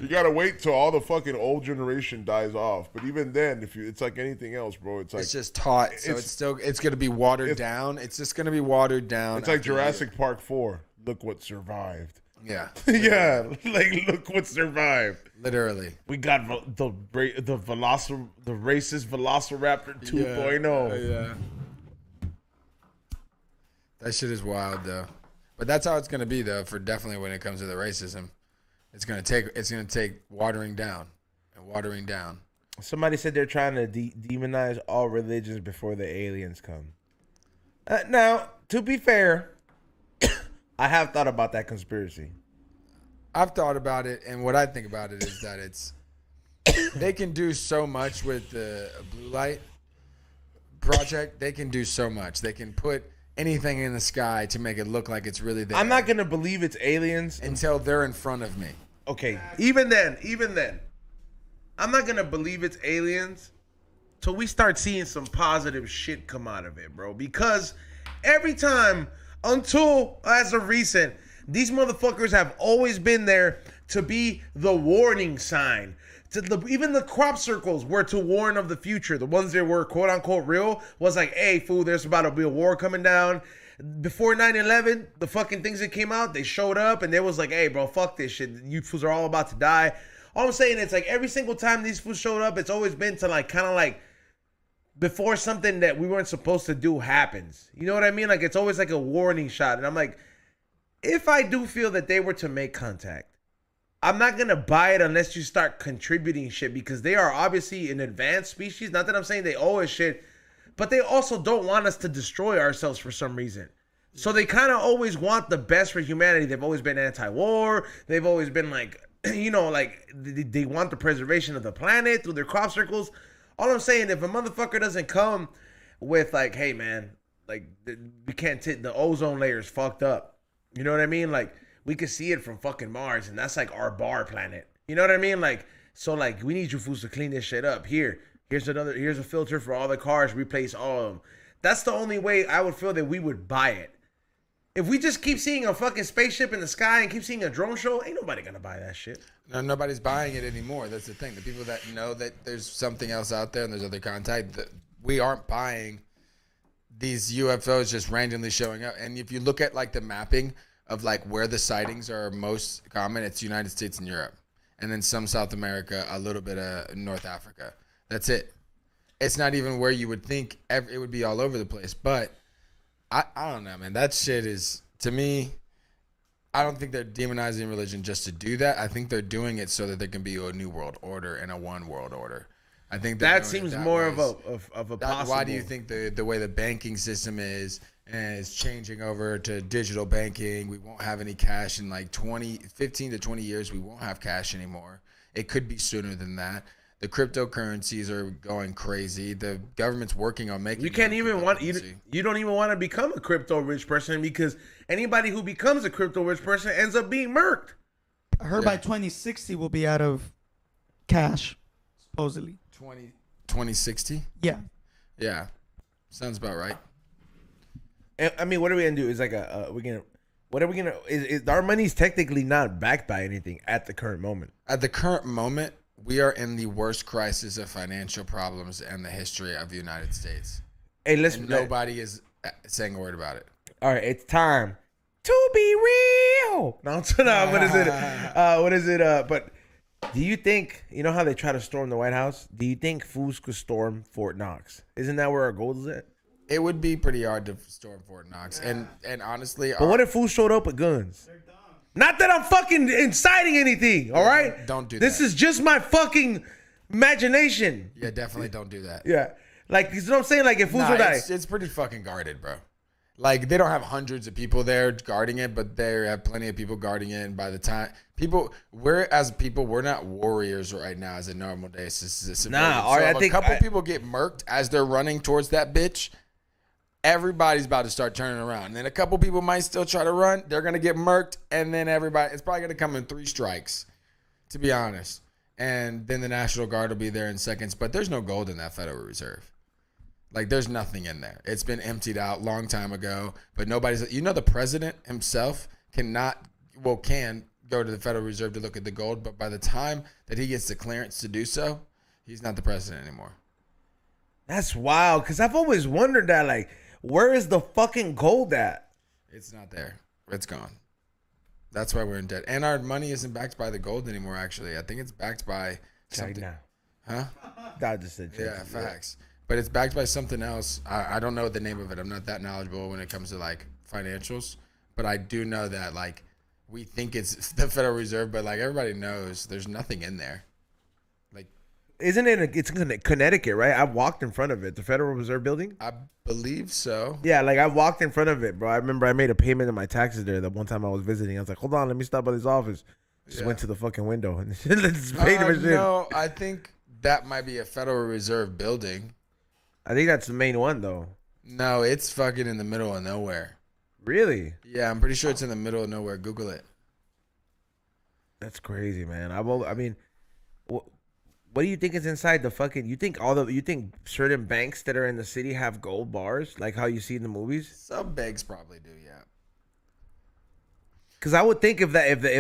You gotta wait till all the fucking old generation dies off. But even then, it's like anything else, bro. It's like It's just taught, so it's gonna be watered down. It's just gonna be watered down. it's like after a Jurassic Park 4. Look what survived. year. yeah. Like, look what survived. Literally. We got the racist Velociraptor 2.0. Yeah. That shit is wild though. But that's how it's gonna be though, for definitely when it comes to the racism. It's gonna take watering down and watering down. Somebody said they're trying to demonize all religions before the aliens come. Now, to be fair, I have thought about that conspiracy. I've thought about it, and what I think about it is that they can do so much with the blue light project. They can do so much. They can put anything in the sky to make it look like it's really there. I'm not gonna believe it's aliens until they're in front of me. Okay, even then, I'm not gonna believe it's aliens till we start seeing some positive shit come out of it, bro. Because every time, until as of recent, these motherfuckers have always been there to be the warning sign. Even the crop circles were to warn of the future. The ones that were quote unquote real was like, hey, fool, there's about to be a war coming down. Before 9/11, the fucking things that came out, they showed up and they was like, hey, bro, fuck this shit. You fools are all about to die. All I'm saying, it's like every single time these fools showed up, it's always been to like kind of like before something that we weren't supposed to do happens. You know what I mean? Like, it's always like a warning shot. And I'm like, if I do feel that they were to make contact, I'm not going to buy it unless you start contributing shit, because they are obviously an advanced species. Not that I'm saying they owe us shit, but they also don't want us to destroy ourselves for some reason. So they kind of always want the best for humanity. They've always been anti-war. They've always been like, you know, like they want the preservation of the planet through their crop circles. All I'm saying, if a motherfucker doesn't come with like, hey man, like we can't the ozone layer is fucked up. You know what I mean? Like, we could see it from fucking Mars, and that's like our bar planet. You know what I mean? Like, so like we need you fools to clean this shit up. Here's a filter for all the cars, replace all of them. That's the only way I would feel that we would buy it. If we just keep seeing a fucking spaceship in the sky and keep seeing a drone show, ain't nobody gonna buy that shit. No, nobody's buying it anymore. That's the thing. The people that know that there's something else out there and there's other contact, we aren't buying these UFOs just randomly showing up. And if you look at like the mapping of like where the sightings are most common, it's United States and Europe, and then some South America, a little bit of North Africa. That's it. It's not even where you would think it would be all over the place. But I don't know, man. That shit is, to me, I don't think they're demonizing religion just to do that. I think they're doing it so that there can be a new world order and a one world order. I think that seems more of a possible. Why do you think the way the banking system is changing over to digital banking? We won't have any cash in like 15 to 20 years. We won't have cash anymore. It could be sooner than that. The cryptocurrencies are going crazy. The government's working on making. You can't even want you don't even want to become a crypto rich person because anybody who becomes a crypto rich person ends up being murked. I heard by 2060 we'll be out of cash, supposedly. 2060? Yeah. Yeah. Sounds about right. I mean, what are we gonna do? Is like what are we gonna? Is our money's technically not backed by anything at the current moment. At the current moment, we are in the worst crisis of financial problems in the history of the United States. Hey, nobody is saying a word about it. All right, it's time to be real. No, what is it? What is it? But do you think, you know how they try to storm the White House? Do you think fools could storm Fort Knox? Isn't that where our gold is at? It would be pretty hard to storm Fort Knox. And honestly... But what if fools showed up with guns? They're dumb. Not that I'm fucking inciting anything, all right? Don't do that. This is just my fucking imagination. Yeah, definitely don't do that. Yeah. Like, you know what I'm saying? Like, if fools were like... It's pretty fucking guarded, bro. Like, they don't have hundreds of people there guarding it, but they have plenty of people guarding it. And by the time we're not warriors right now as a normal day. I think a couple people get murked as they're running towards that bitch. Everybody's about to start turning around. And then a couple people might still try to run. They're going to get murked. And then it's probably going to come in 3 strikes, to be honest. And then the National Guard will be there in seconds. But there's no gold in that Federal Reserve. Like, there's nothing in there. It's been emptied out long time ago. But the president himself can go to the Federal Reserve to look at the gold. But by the time that he gets the clearance to do so, he's not the president anymore. That's wild. Because I've always wondered that, like, where is the fucking gold at? It's not there. It's gone. That's why we're in debt. And our money isn't backed by the gold anymore, actually. I think it's backed by something. China. Huh? God just said China. Yeah, facts. But it's backed by something else. I don't know the name of it. I'm not that knowledgeable when it comes to, like, financials. But I do know that, like, we think it's the Federal Reserve, but, like, everybody knows there's nothing in there. Like, isn't it? It's in Connecticut, right? I walked in front of it, the Federal Reserve building. I believe so. Yeah, like I walked in front of it, bro. I remember I made a payment of my taxes there. That one time I was visiting, I was like, "Hold on, let me stop by this office." Just went to the fucking window and just paid for shit. No, I think that might be a Federal Reserve building. I think that's the main one, though. No, it's fucking in the middle of nowhere. Really? Yeah, I'm pretty sure it's in the middle of nowhere. Google it. That's crazy, man. I mean, what do you think is inside the fucking? You think certain banks that are in the city have gold bars, like how you see in the movies? Some banks probably do, yeah. Because I would think if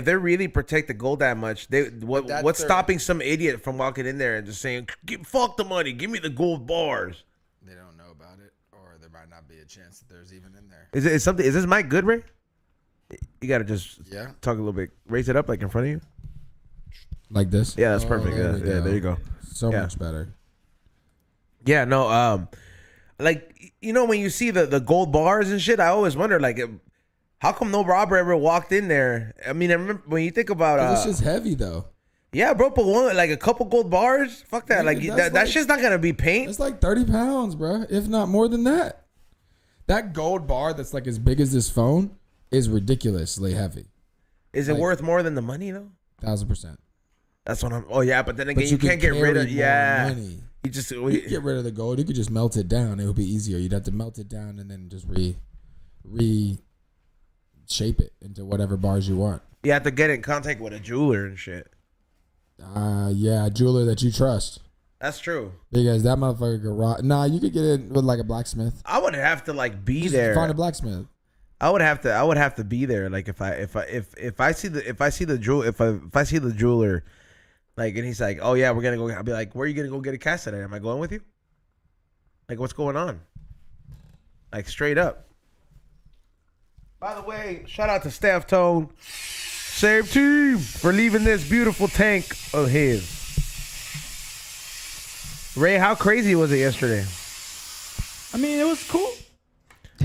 they really protect the gold that much, what's stopping some idiot from walking in there and just saying, "Fuck the money, give me the gold bars"? They don't know about it, or there might not be a chance that there's even in there. Is this mic good, Ray? You gotta just talk a little bit. Raise it up like in front of you. Like this? Yeah, that's perfect. Yeah, there you go. So much better. Yeah, no, like, you know, when you see the gold bars and shit, I always wonder, like, how come no robber ever walked in there? I mean, I remember when you think about this is heavy though. Yeah, bro, but like a couple gold bars, fuck that. Like that shit's not gonna be paint. It's like 30 pounds, bro, if not more than that. That gold bar that's like as big as this phone is ridiculously heavy. Is it worth more than the money though? 1,000%. That's what I'm. Oh yeah, but then again, you can't get rid of money. You just could get rid of the gold. You could just melt it down. It would be easier. You'd have to melt it down and then just shape it into whatever bars you want. You have to get in contact with a jeweler and shit. Yeah, a jeweler that you trust. That's true. Because that motherfucker could Nah, you could get it with like a blacksmith. I would have to like be there. Find a blacksmith. I would have to be there. Like if I see the jeweler, like, and he's like, "Oh yeah, we're gonna go." I'll be like, "Where are you gonna go get a cast today? Am I going with you?" Like, what's going on? Like, straight up. By the way, shout out to Staff Tone, Save Team, for leaving this beautiful tank of his. Ray, how crazy was it yesterday? I mean, it was cool.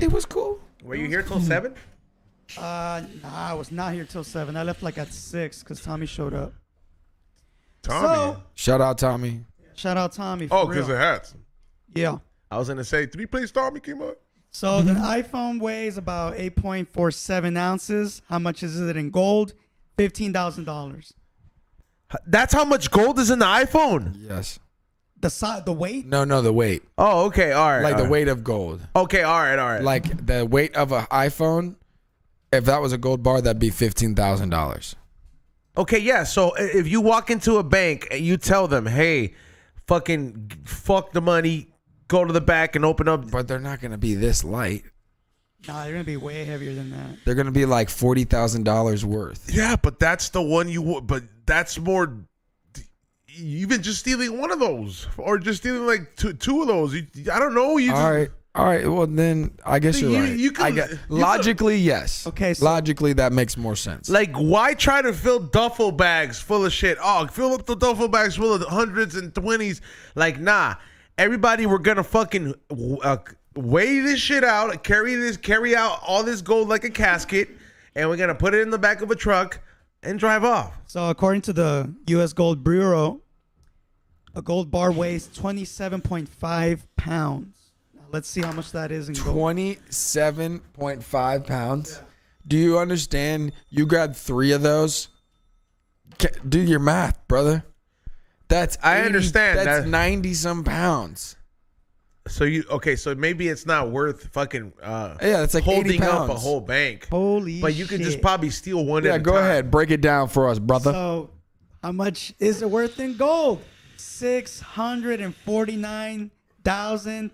It was cool. Were you here till 7? Nah, I was not here till 7. I left like at 6 because Tommy showed up. Tommy. So, Shout out Tommy. shout out Tommy. For Because real. of hats. Yeah. I was gonna say 3 plays Tommy came up. So the iPhone weighs about 8.47 ounces. How much is it in gold? $15,000. That's how much gold is in the iPhone. Yes. The weight? No, the weight. Oh, okay, all right. Like all the right. weight of gold. Okay, all right. Like the weight of an iPhone, if that was a gold bar, that'd be $15,000. Okay, yeah. So if you walk into a bank and you tell them, "Hey, fucking fuck the money, go to the back and open up." But they're not gonna be this light. Nah, they're going to be way heavier than that. They're gonna be like $40,000 worth. Yeah, but that's the one but that's more. Even just stealing one of those, or just stealing like two of those. I don't know. You just, All right. Well, then I guess you're right. you could- I get you could- logically, yes. Okay, so- logically that makes more sense. Like, Why try to fill duffel bags full of shit? Oh, fill up the duffel bags full of hundreds and 20s. like, nah. Everybody, we're gonna fucking weigh this shit out, carry out all this gold like a casket, and we're gonna put it in the back of a truck and drive off. So according to the U.S. Gold Bureau, a gold bar weighs 27.5 pounds. Now, let's see how much that is in gold. 27.5 pounds. Do you understand? You grabbed 3 of those. Do your math, brother. That's I understand That's that. 90 some pounds. So so maybe it's not worth fucking Yeah, that's like 80 holding up a pounds. whole bank. Holy But you could just shit. probably steal one. Yeah, at a go time. ahead. Break it down for us, brother. So how much is it worth in gold?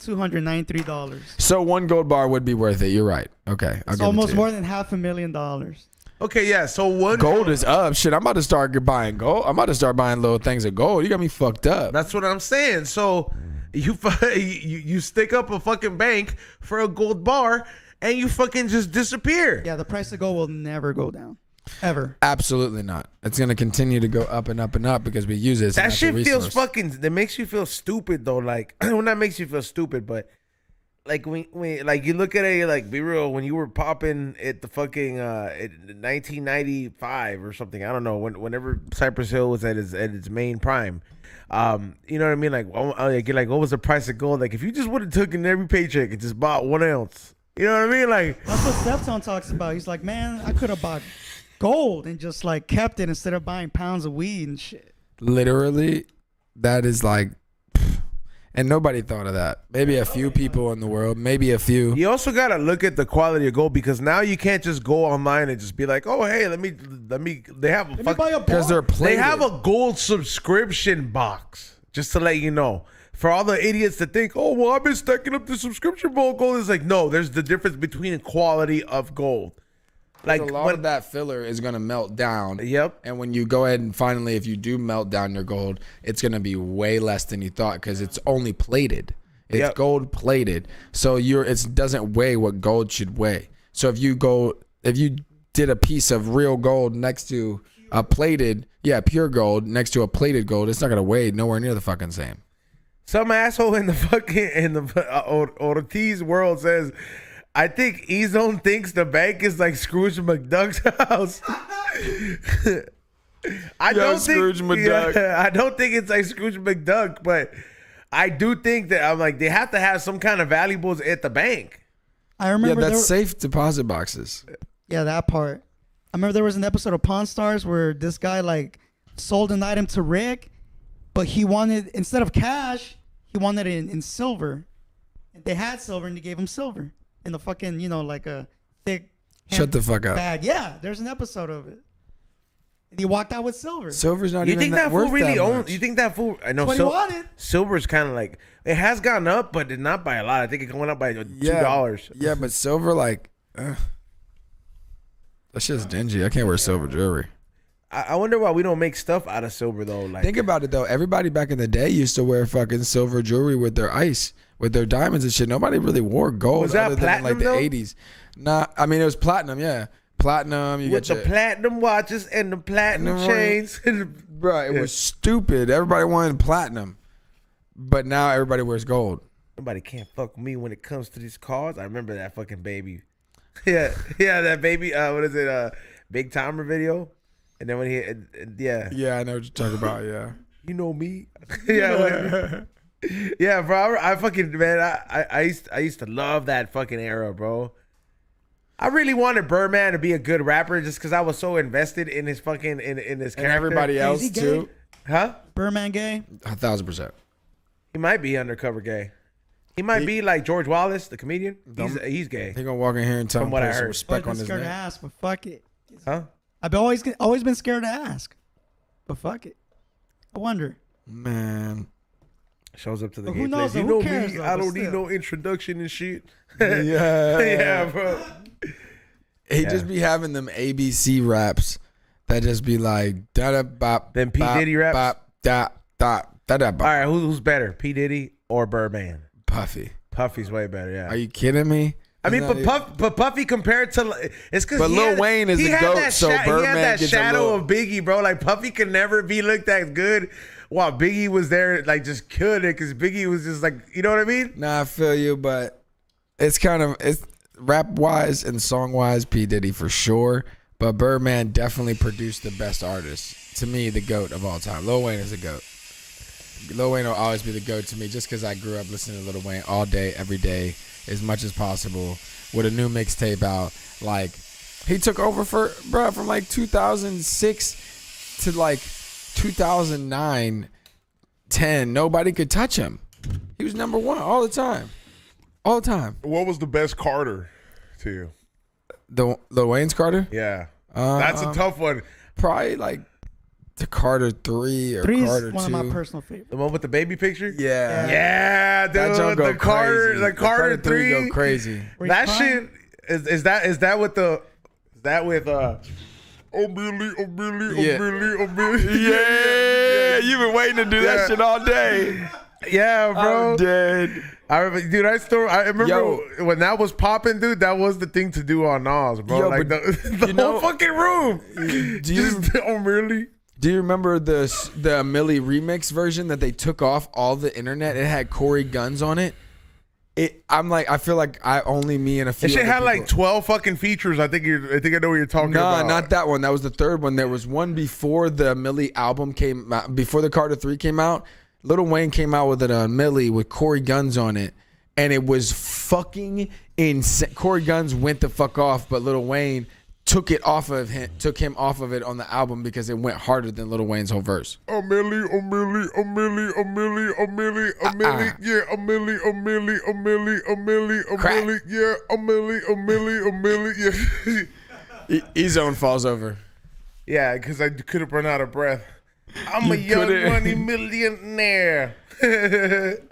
$649,293. So one gold bar would be worth it. You're right. Okay. I'll It's give it almost to you. more than $500,000. Okay, yeah. So one Gold is up. Shit, I'm about to start buying gold. I'm about to start buying little things of gold. You got me fucked up. That's what I'm saying. So you stick up a fucking bank for a gold bar and you fucking just disappear. Yeah, the price of gold will never go down. Ever. Absolutely not. It's going to continue to go up and up and up because we use it as a That natural shit feels resource. fucking. That makes you feel stupid though. Like, well, that makes you feel stupid, but like when like you look at it, like be real. When you were popping at the fucking 1995 or something, I don't know. Whenever Cypress Hill was at its main prime, you know what I mean? Like, you're like, what was the price of gold? Like, if you just would have taken every paycheck and just bought 1 ounce, you know what I mean? Like, That's what Steptone talks about. He's like, man, I could have bought gold and just like kept it instead of buying pounds of weed and shit. Literally, that is like, and nobody thought of that. Maybe a few people in the world, maybe a few. you also gotta look at the quality of gold because now you can't just go online and just be like, oh hey, let me. They have a Let me fuck, buy a Because they're bar. plated. they have a gold subscription box. Just to let you know, for all the idiots that think, oh well, I've been stacking up the subscription gold. It's like no, there's the difference between the quality of gold. Like a lot when, of that filler is going to melt down. Yep. And when you go ahead and finally, if you do melt down your gold, it's going to be way less than you thought because it's only plated. It's Yep. gold plated. So it doesn't weigh what gold should weigh. So if you did a piece of real gold next to a plated, pure gold next to a plated gold, it's not going to weigh nowhere near the fucking same. some asshole in the Ortiz world says, I think E-Zone thinks the bank is like Scrooge McDuck's house. I don't Scrooge think McDuck. Yeah, I don't think it's like Scrooge McDuck, but I do think that I'm like they have to have some kind of valuables at the bank. I Yeah, remember that's there, safe deposit boxes. yeah, that part. I remember there was an episode of Pawn Stars where this guy like sold an item to Rick, but he wanted, instead of cash, he wanted it in silver. And they had silver and he gave him silver in the fucking, like a thick Shut the fuck up. bag. Yeah, there's an episode of it. And he walked out with silver. Silver's not You even think that worth fool really that owns? much. You think that fool? I know That's what he wanted. silver's kind of like it has gone up, but not by a lot. I think it went up by $2. Yeah, but silver, like, that shit's dingy. I can't wear silver jewelry. I wonder why we don't make stuff out of silver though. Like Think about it though. Everybody back in the day used to wear fucking silver jewelry with their ice, with their diamonds and shit. Nobody really wore gold Was that other than in, like platinum, the though? 80s. Nah, I mean it was platinum. Yeah, platinum. You with get the your, platinum watches and the platinum chains. bro. It was stupid. Everybody wanted platinum, but now everybody wears gold. Nobody can't fuck with me when it comes to these cars. I remember that fucking baby. Yeah, that baby. What is it? Big Timer video. And then when Yeah, I know what you're talking about. Yeah. you know me. Yeah, bro. I fucking man. I used to love that fucking era, bro. I really wanted Birdman to be a good rapper just because I was so invested in his fucking in his character. And everybody else he gay? too. Huh? Birdman gay? 1,000%. He might be undercover gay. He might be like George Wallace, the comedian. He's gay. He gonna walk in here and tell him what I put some heard. respect I've on been his scared name. to ask, but fuck it. Huh? I've always been scared to ask, but fuck it. I wonder. Man. Shows up to the But gay who knows, place. You though? know Who cares, me. though? I But don't need still. no introduction and shit. Yeah. Yeah, bro. He just be having them ABC raps that just be like da da bop. Them P. bop, Diddy raps? Bop, da da da da All bop. right, who's better, P. Diddy or Birdman? Puffy. Puffy's way better. Yeah. Are you kidding me? I mean, He's not but Puffy compared to it's because But Lil Wayne is the GOAT, so he had Birdman that gets a shadow little- of Biggie, bro. Like Puffy could never be looked that good, while Biggie was there, like just killed it because Biggie was just like, you know what I mean? Nah, I feel you, but it's rap wise and song wise, P. Diddy for sure. But Birdman definitely produced the best artist. To me, the GOAT of all time. Lil Wayne is a GOAT. Lil Wayne will always be the GOAT to me just because I grew up listening to Lil Wayne all day, every day, as much as possible, with a new mixtape out. Like, he took over from like 2006 to like 2009, 10. Nobody could touch him. He was number one all the time. All the time. What was the best Carter to you? The Lil Wayne's Carter? Yeah, That's a tough one. Probably like the Carter 3 or 3 Carter is 2. one of my personal favorites. the one with the baby picture. Yeah. Yeah, That dude. junk go The Carter, crazy. the Carter 3 go crazy. Where That he's shit crying. is that with the is that with Oh Billy, oh Billy, Yeah. oh Billy, oh Billy. Yeah, you've been waiting to do Yeah. that shit all day. yeah, bro. I'm dead. I remember, dude. I remember Yo. when that was popping, dude. That was the thing to do on Nas, bro. Yo, like but the you whole know- fucking room. Do you Just, oh really? do you remember the Millie remix version that they took off all the internet? It had Corey Guns on it. I feel like me and a few. That shit other had like people- 12 fucking features. I think I know what you're talking Nah, about. not that one. That was the third one. There was one before the Millie album came out, before the Carter 3 came out. Lil Wayne came out with it on Millie with Corey Guns on it. And it was fucking insane. Corey Guns went the fuck off, but Lil Wayne took him off of it on the album because it went harder than Lil Wayne's whole verse. Oh Millie, oh Millie, oh Millie, oh Millie, oh Millie, oh Millie, yeah, oh Millie, oh Millie, oh Millie, oh Millie, oh Crack. Millie, yeah, oh Millie, oh Millie, oh Millie, yeah. E-Zone falls over. Yeah, because I couldn't run out of breath. I'm a You young couldn't. money millionaire.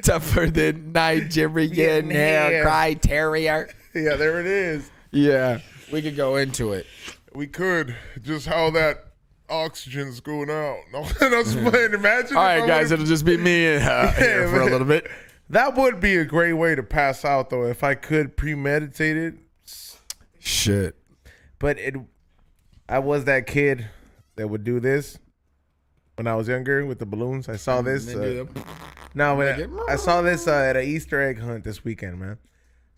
Tougher than Nigerian hair criteria. Yeah, there it is. Yeah, we could go into it. We could just how that oxygen's going out. No, that's fine. Imagine. All if right, I guys, would've- it'll just be me here for a little bit. That would be a great way to pass out, though, if I could premeditate it. Shit. But I was that kid that would do this when I was younger with the balloons. I saw this. I saw this at an Easter egg hunt this weekend, man.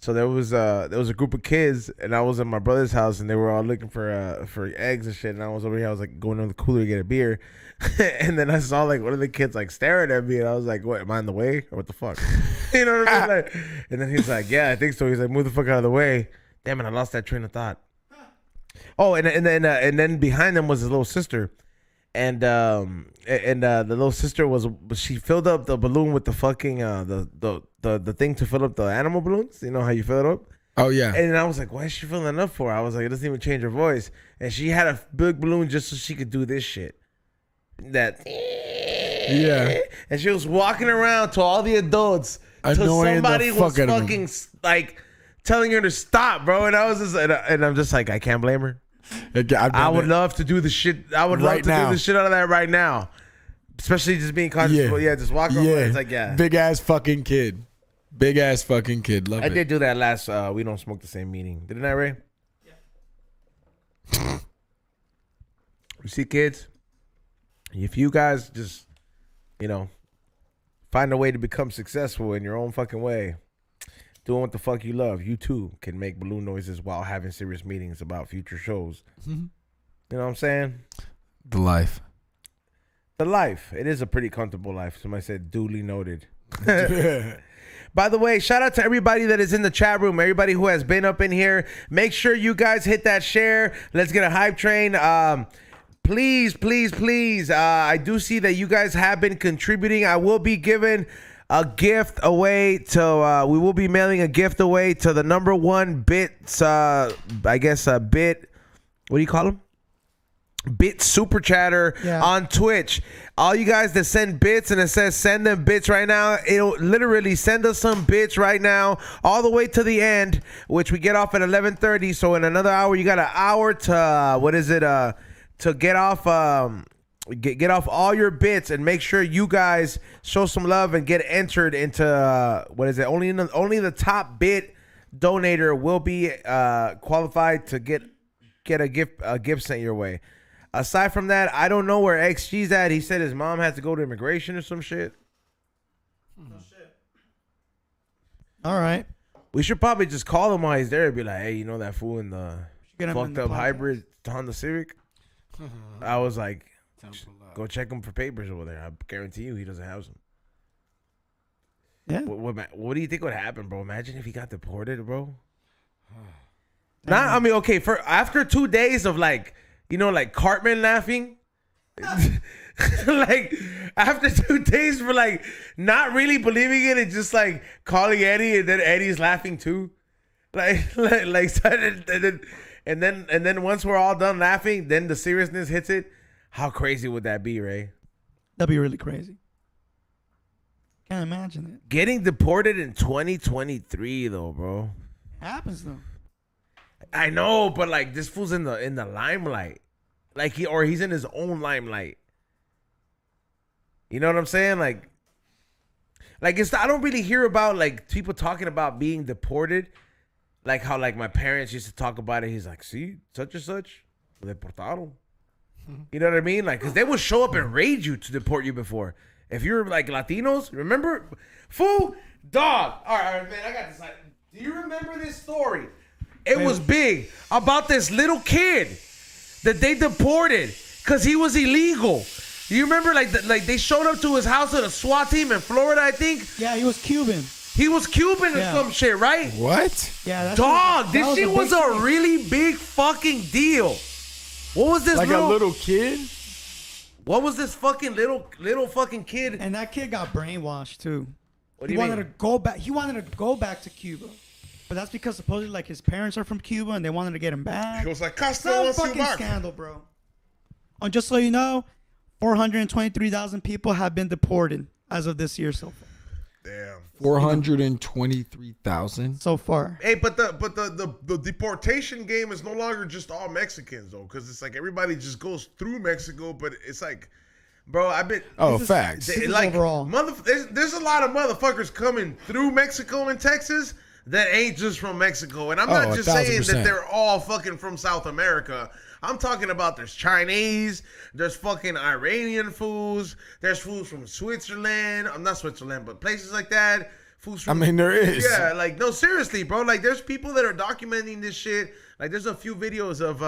So there was a group of kids, and I was at my brother's house, and they were all looking for eggs and shit. And I was over here. I was like going to the cooler to get a beer, and then I saw like one of the kids like staring at me, and I was like, "What? Am I in the way, or what the fuck?" You know what I mean? Like, and then he's like, "Yeah, I think so." He's like, "Move the fuck out of the way." Damn it, I lost that train of thought. Oh, and then behind them was his little sister, and the little sister she filled up the balloon with the fucking the thing to fill up the animal balloons. You know how you fill it up? Oh yeah. And I was like, why is she filling it up for? I was like, it doesn't even change her voice. And she had a big balloon just so she could do this shit. Yeah. And she was walking around to all the adults till Annoying the somebody was fuck out of 'em. fucking like telling her to stop, bro. And I was just, and I'm just like, I can't blame her. I would love to do the shit. I would love Right to now. do the shit out of that right now. Especially just being conscious. Yeah. Yeah, just walk around. It's like, yeah. Big ass fucking kid. Big ass fucking kid. Love I it. did do that last We Don't Smoke the Same meeting. Didn't I, Ray? Yeah. You see, kids, if you guys just, find a way to become successful in your own fucking way, doing what the fuck you love, you too can make balloon noises while having serious meetings about future shows. You know what I'm saying? The life. The life. It is a pretty comfortable life. Somebody said duly noted. By the way, shout out to everybody that is in the chat room, everybody who has been up in here. Make sure you guys hit that share. Let's get a hype train. Please. I do see that you guys have been contributing. I will be giving a gift away to, we will be mailing a gift away to the number one bits, bit, what do you call them? Bit super chatter on Twitch. All you guys that send bits and it says send them bits right now, it'll literally send us some bits right now all the way to the end, which we get off at 11:30. So in another hour, you got an hour to to get off get off all your bits, and make sure you guys show some love and get entered into only the top bit donator will be qualified to get a gift sent your way. Aside from that, I don't know where XG's at. He said his mom had to go to immigration or some shit. No shit. All right. We should probably just call him while he's there and be like, hey, you know that fool in the fucked up podcast. hybrid Honda Civic? I was like, go check him for papers over there. I guarantee you he doesn't have some. Yeah. What do you think would happen, bro? Imagine if he got deported, bro. Okay, for after 2 days of like Cartman laughing, like after 2 days for like not really believing it and just like calling Eddie, and then Eddie's laughing too, and then once we're all done laughing, then the seriousness hits it. How crazy would that be, Ray? That'd be really crazy. Can't imagine it. Getting deported in 2023 though, bro. Happens though. I know, but like this fool's in the limelight, like he's in his own limelight. You know what I'm saying? Like I don't really hear about like people talking about being deported, like how like my parents used to talk about it. He's like, see, such and such, deportaron. You know what I mean? Like, cause they would show up and raid you to deport you before. If you're like Latinos, remember, fool, dog. All right, man, I got this. Do you remember this story? It was big about this little kid that they deported because he was illegal. You remember, like they showed up to his house with a SWAT team in Florida, I think. Yeah, he was Cuban. He was Cuban or some shit, right? What? Yeah, dog. This shit was a really big fucking deal. What was this? Like a little kid? What was this fucking little fucking kid? And that kid got brainwashed too. What do you mean? He wanted to go back to Cuba. But that's because supposedly like his parents are from Cuba and they wanted to get him back. He was like, Castro Some wants you fucking back. scandal, bro. And just so you know, 423,000 people have been deported as of this year so far. Damn. 423,000 so far. Hey, but the deportation game is no longer just all Mexicans though, because it's like everybody just goes through Mexico, but it's like, bro, I've been facts. like overall. There's a lot of motherfuckers coming through Mexico and Texas that ain't just from Mexico, and I'm not just saying 1,000%. that they're all fucking from South America. I'm talking about there's Chinese, there's fucking Iranian fools, there's fools from Switzerland. I'm not Switzerland, but places like that. Fools from, there is. Yeah, like no, seriously, bro. Like there's people that are documenting this shit. Like there's a few videos of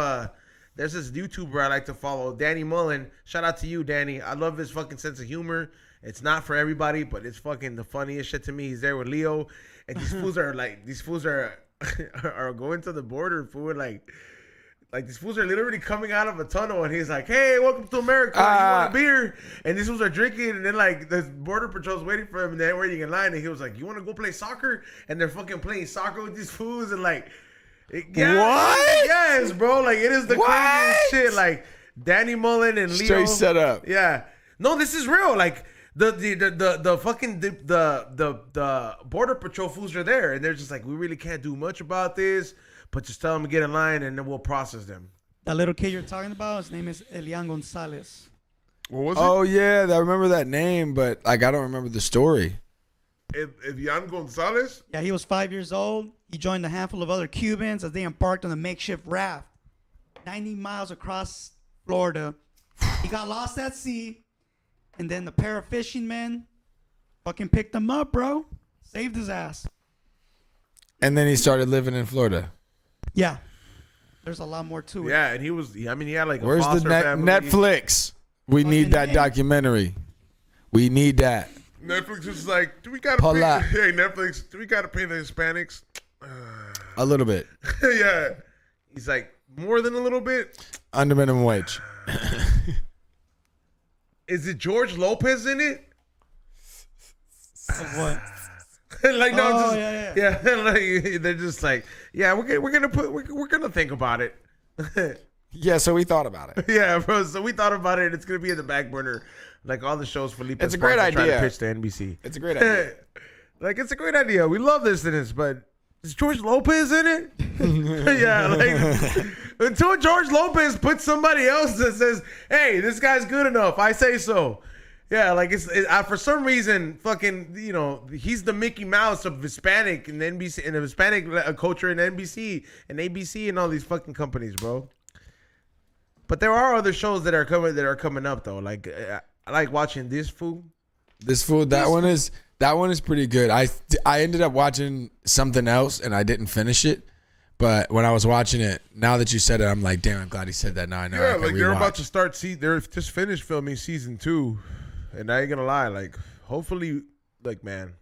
there's this YouTuber I like to follow, Danny Mullen. Shout out to you, Danny. I love his fucking sense of humor. It's not for everybody, but it's fucking the funniest shit to me. He's there with Leo, and these fools are are going to the border, fool. Like these fools are literally coming out of a tunnel, and he's like, "Hey, welcome to America. You want a beer?" And these fools are drinking, and then like the border patrol's waiting for him, and they're waiting in line, and he was like, "You want to go play soccer?" And they're fucking playing soccer with these fools, and like, What? Yes, bro. Like it is the craziest shit. Like Danny Mullen and Leo. Straight set up. Yeah. No, this is real. Like the fucking the border patrol fools are there, and they're just like, we really can't do much about this, but just tell them to get in line, and then we'll process them. That little kid you're talking about, his name is Elian Gonzalez. What was it? Oh yeah, I remember that name, but like I don't remember the story. Elian Gonzalez? Yeah, he was 5 years old. He joined a handful of other Cubans as they embarked on a makeshift raft 90 miles across Florida. He got lost at sea, and then the pair of fishing men fucking picked him up, bro. Saved his ass. And then he started living in Florida. Yeah. There's a lot more to it. Yeah, and he was. I mean, he had like a Where's the foster family. Netflix? We need that documentary. We need that. Netflix is like, do we gotta Pull pay? up. Hey, Netflix, do we gotta pay the Hispanics? A little bit. Yeah. He's like, more than a little bit. Under minimum wage. Is it George Lopez in it? What? Like no, Oh, just, yeah. like, they're just like, yeah, we're gonna think about it. Yeah, so we thought about it. Yeah, bro. So we thought about it. It's gonna be in the back burner, like all the shows Felipe. It's a great Esparza try to idea. pitch to NBC. It's a great idea. Like it's a great idea. We love this, but is George Lopez in it? Yeah, like until George Lopez puts somebody else that says, "Hey, this guy's good enough," I say so. Yeah, like for some reason, fucking, he's the Mickey Mouse of Hispanic and NBC and the Hispanic culture and NBC and ABC and all these fucking companies, bro. But there are other shows that are coming up though. Like I like watching This Fool. This fool, that one is pretty good. I ended up watching something else and I didn't finish it. But when I was watching it, now that you said it, I'm like, damn, I'm glad he said that. Now I know. Yeah, I can like they're about to rewatch. start. They're just finished filming season 2, and I ain't gonna lie. Like, hopefully, like, man,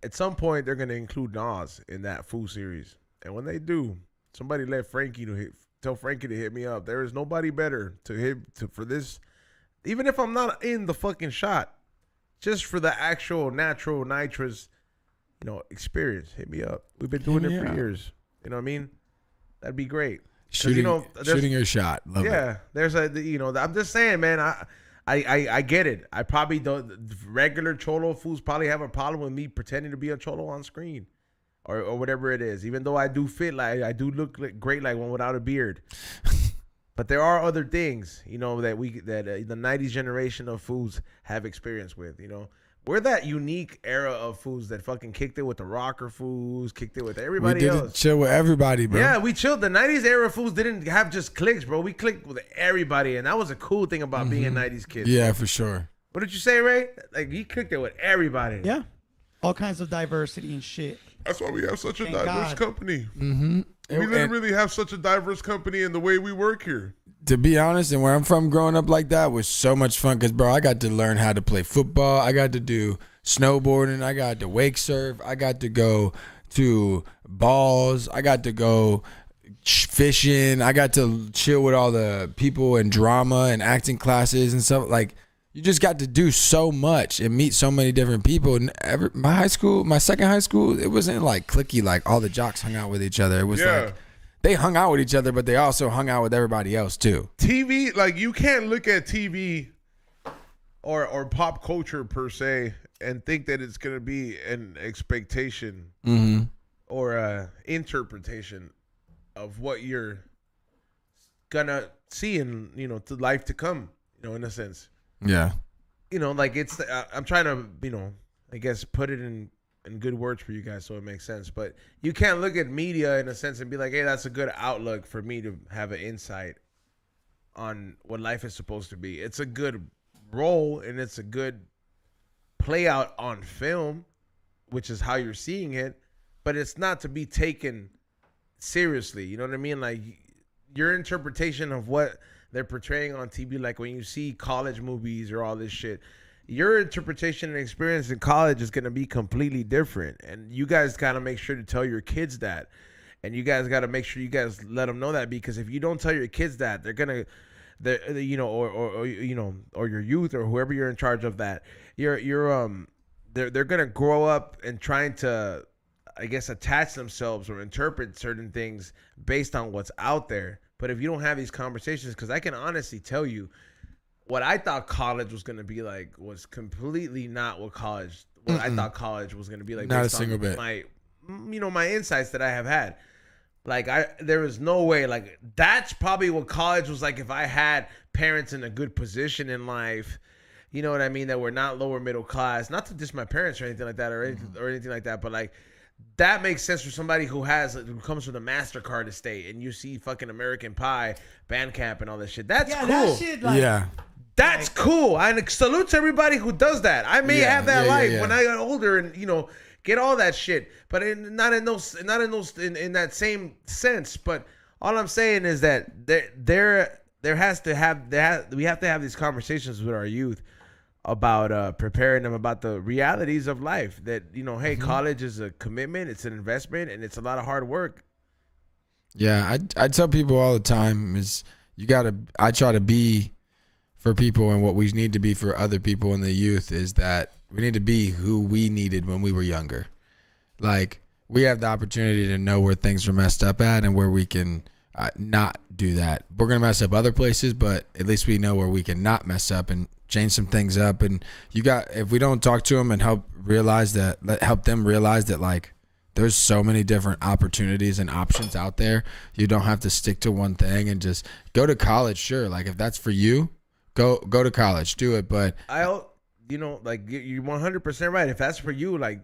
at some point they're gonna include Nas in that Fool series, and when they do, somebody tell Frankie to hit me up. There is nobody better for this, even if I'm not in the fucking shot, just for the actual natural nitrous, experience. Hit me up. We've been doing it for years. You know what I mean? That'd be great. Shooting your shot. Love it. There's I'm just saying, man. I get it. I probably don't. Regular cholo fools probably have a problem with me pretending to be a cholo on screen, or whatever it is. Even though I do fit like I do look great like one without a beard. But there are other things, that the '90s generation of fools have experience with. We're that unique era of fools that fucking kicked it with the rocker fools, kicked it with everybody else. We did chill with everybody, bro. Yeah, we chilled. The '90s era fools didn't have just clicks, bro. We clicked with everybody, and that was a cool thing about being a '90s kid. Yeah, for sure. What did you say, Ray? Like you clicked it with everybody. Yeah. All kinds of diversity and shit. That's why we have such a Thank diverse God. company. Mm-hmm. We literally have such a diverse company in the way we work here. To be honest, and where I'm from, growing up like that was so much fun because, bro, I got to learn how to play football. I got to do snowboarding. I got to wake surf. I got to go to balls. I got to go fishing. I got to chill with all the people in drama and acting classes and stuff. Like, you just got to do so much and meet so many different people. And my second high school, it wasn't like cliquey, like all the jocks hung out with each other. It was like they hung out with each other, but they also hung out with everybody else too. TV, like you can't look at TV or pop culture per se and think that it's gonna be an expectation or a interpretation of what you're gonna see in to life to come. In a sense. Yeah. Like it's I'm trying to I guess put it in good words for you guys so it makes sense, but you can't look at media in a sense and be like, hey, that's a good outlook for me to have an insight on what life is supposed to be. It's a good role and it's a good play out on film, which is how you're seeing it, but it's not to be taken seriously. You know what I mean? Like your interpretation of what they're portraying on TV, like when you see college movies or all this shit, your interpretation and experience in college is going to be completely different. And you guys got to make sure to tell your kids that. And you guys got to make sure you guys let them know that, because if you don't tell your kids that, they're going to, or your youth or whoever you're in charge of that, they're going to grow up and trying to, I guess, attach themselves or interpret certain things based on what's out there. But if you don't have these conversations, because I can honestly tell you, what I thought college was going to be like was completely not what I thought college was going to be like. Not a single bit. My insights that I have had. Like there was no way, like that's probably what college was like if I had parents in a good position in life, you know what I mean, that were not lower middle class, not to diss my parents or anything like that or anything like that, but like that makes sense for somebody who comes from the MasterCard estate and you see fucking American Pie, Bandcamp and all this shit. That's cool. That shit, like, Yeah. That's cool. I salute to everybody who does that. I may have that life when I got older and, get all that shit, but not in that same sense. But all I'm saying is that we have to have these conversations with our youth about preparing them about the realities of life. That hey, college is a commitment, it's an investment, and it's a lot of hard work. Yeah, I tell people all the time is I try to be for people, and what we need to be for other people in the youth is that we need to be who we needed when we were younger. Like, we have the opportunity to know where things are messed up at and where we can not do that. We're going to mess up other places, but at least we know where we can not mess up and change some things up. And if we don't talk to them and help them realize that like, there's so many different opportunities and options out there. You don't have to stick to one thing and just go to college. Sure. Like, if that's for you, go to college, do it. But like, you're 100% right. If that's for you, like,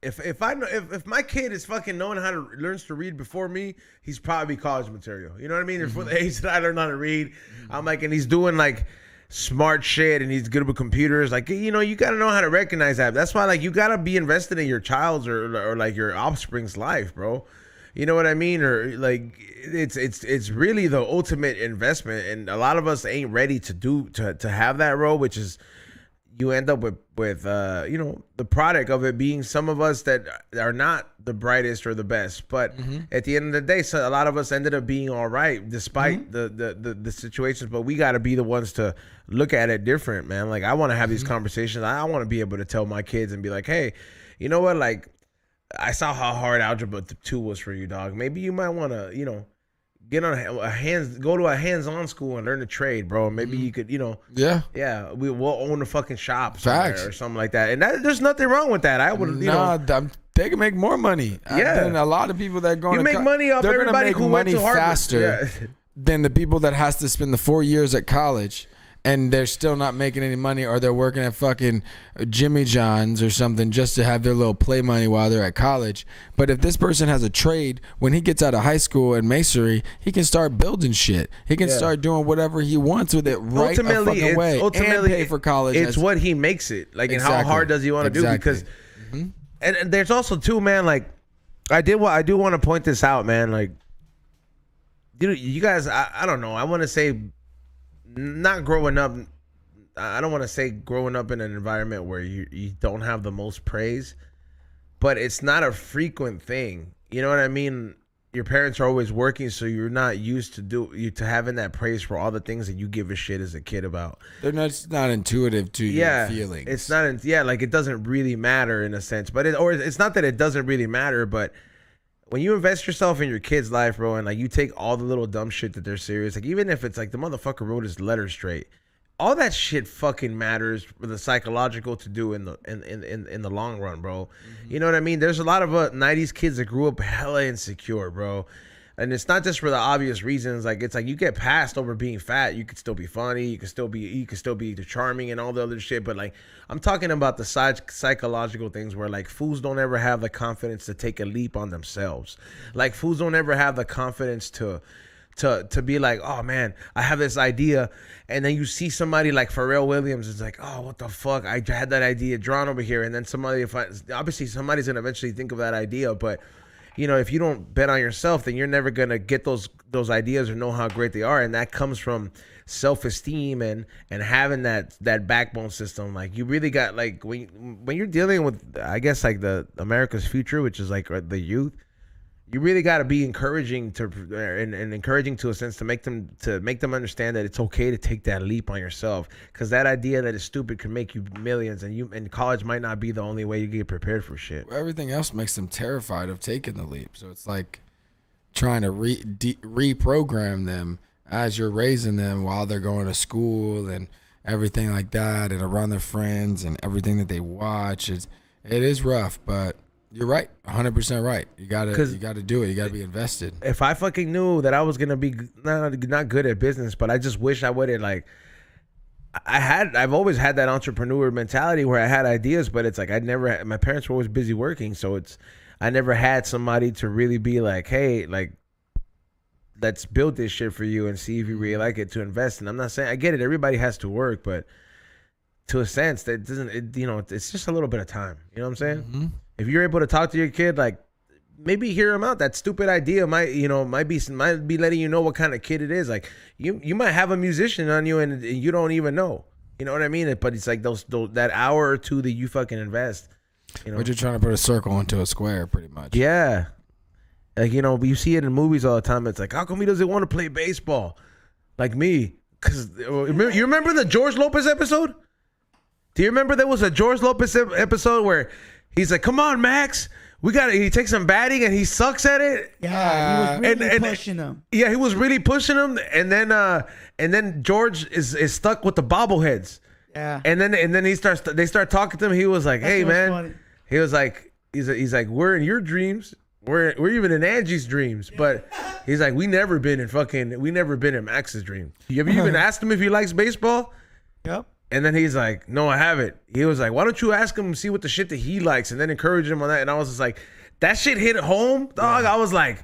if my kid is fucking learns to read before me, he's probably college material. You know what I mean? Before the age that I learned how to read, I'm like, and he's doing like smart shit and he's good with computers. Like, you got to know how to recognize that. That's why, like, you got to be invested in your child's or like your offspring's life, bro. You know what I mean? Or like, it's really the ultimate investment, and a lot of us ain't ready to have that role, which is you end up with the product of it being some of us that are not the brightest or the best, but at the end of the day, so a lot of us ended up being all right despite the situations. But we got to be the ones to look at it different, man. Like, I want to have these conversations. I want to be able to tell my kids and be like, hey, you know what? Like, I saw how hard algebra 2 was for you, dog. Maybe you might want to, get on go to a hands-on school and learn a trade, bro. Maybe you could, we'll own a fucking shop or something like that. And there's nothing wrong with that. I would, they can make more money. Yeah, than a lot of people that go. You make money off everybody who went to Harvard faster than the people that has to spend the 4 years at college. And they're still not making any money, or they're working at fucking Jimmy John's or something just to have their little play money while they're at college. But if this person has a trade, when he gets out of high school in masonry, he can start building shit. He can start doing whatever he wants with it right a fucking way. Ultimately, and pay for college. It's what he makes it. Like, and how hard does he want to do? Because, and there's also too, man, like, I do want to point this out, man. Like, you guys, I don't know. I want to say, not growing up, I don't want to say growing up in an environment where you don't have the most praise, but it's not a frequent thing. You know what I mean? Your parents are always working, so you're not used to having that praise for all the things that you give a shit as a kid about. It's not intuitive to your feelings. It's not. Like, it doesn't really matter in a sense, but it's not that it doesn't really matter, but when you invest yourself in your kid's life, bro, and like you take all the little dumb shit that they're serious, like even if it's like the motherfucker wrote his letter straight, all that shit fucking matters for the psychological to do in the long run, bro. You know what I mean? There's a lot of 90s kids that grew up hella insecure, bro. And it's not just for the obvious reasons. Like, it's like you get passed over being fat. You could still be funny. You could still be charming and all the other shit. But like, I'm talking about the psychological things where like fools don't ever have the confidence to take a leap on themselves. Like, fools don't ever have the confidence to be like, oh man, I have this idea, and then you see somebody like Pharrell Williams is like, oh, what the fuck, I had that idea drawn over here, and then somebody's gonna eventually think of that idea, but if you don't bet on yourself, then you're never gonna get those ideas or know how great they are, and that comes from self-esteem and having that backbone system. Like, you really got, like, when you're dealing with, I guess, like the America's future, which is like the youth, you really got to be encouraging and encouraging to a sense to make them understand that it's okay to take that leap on yourself, because that idea that is stupid can make you millions, and college might not be the only way you get prepared for shit. Everything else makes them terrified of taking the leap, so it's like trying to reprogram them as you're raising them while they're going to school and everything like that, and around their friends and everything that they watch. It is rough, but you're right, 100% right. You gotta do it. You gotta be invested. If I fucking knew that I was gonna be not good at business, but I just wish I would have, like, I've always had that entrepreneur mentality where I had ideas, but it's like my parents were always busy working, so I never had somebody to really be like, hey, like, let's build this shit for you and see if you really like it, to invest. And I'm not saying, I get it, everybody has to work, but to a sense that it's just a little bit of time. You know what I'm saying? if you're able to talk to your kid, like maybe hear him out. That stupid idea might be letting you know what kind of kid it is. Like you might have a musician on you and you don't even know. You know what I mean? But it's like those that hour or two that you fucking invest. You know, But you're trying to put a circle into a square, pretty much. yeah. Like, you know, you see it in movies all the time. It's like, how come he doesn't want to play baseball like me? Because you remember the George Lopez episode? Do you remember there was a George Lopez episode where he's like, come on, Max. He takes some batting and he sucks at it. Yeah, he was really pushing him. Yeah, he was really pushing him. And then George is stuck with the bobbleheads. Yeah. And then they start talking to him. He was like, hey, man. Funny. He was like, he's like, we're in your dreams. We're even in Angie's dreams, but he's like, we never been in Max's dream. Have you even asked him if he likes baseball? Yep. And then he's like, no, I haven't. He was like, why don't you ask him, see what the shit that he likes, and then encourage him on that. And I was just like, that shit hit home, dog. Yeah. I was like,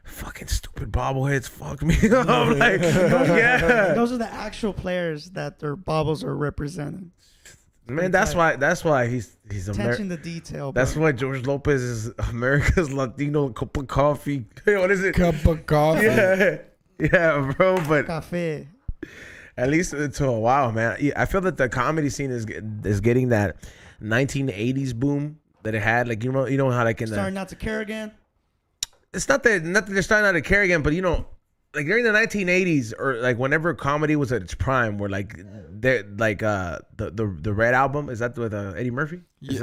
fucking stupid bobbleheads, fuck me. I'm like, yeah. Those are the actual players that their bobbles are representing. Man, that's why he's attention to detail. Bro. That's why George Lopez is America's Latino cup of coffee. What is it? Cup of coffee. Yeah, bro. But Café. At least until a while, man. I feel that the comedy scene is getting that 1980s boom that it had. Like you know how like in starting not to care again. It's not that they're starting not to care again, but you know, like during the 1980s or like whenever comedy was at its prime, where like the Red album, is that with Eddie Murphy? Is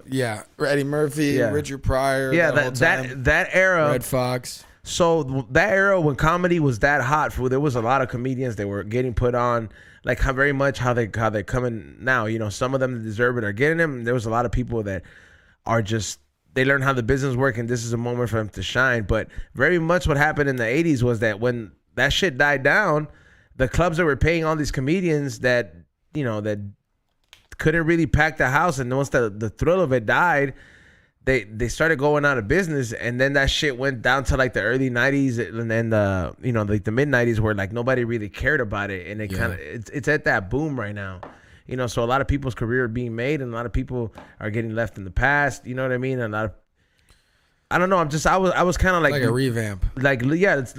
yeah, Eddie Murphy, Richard Pryor. Yeah, that era. Red Fox. So that era when comedy was that hot, there was a lot of comedians that were getting put on, like how they coming now. You know, some of them that deserve it are getting them. There was a lot of people that are just. They learn how the business works, and this is a moment for them to shine. But very much what happened in the 80s was that when that shit died down, the clubs that were paying all these comedians that, you know, that couldn't really pack the house, and once the thrill of it died, they started going out of business. And then that shit went down to like the early 90s and then like the mid 90s where like nobody really cared about it. And it kind of it's at that boom right now. You know, so a lot of people's career are being made, and a lot of people are getting left in the past. You know what I mean? And I don't know. I was kind of like a revamp. Like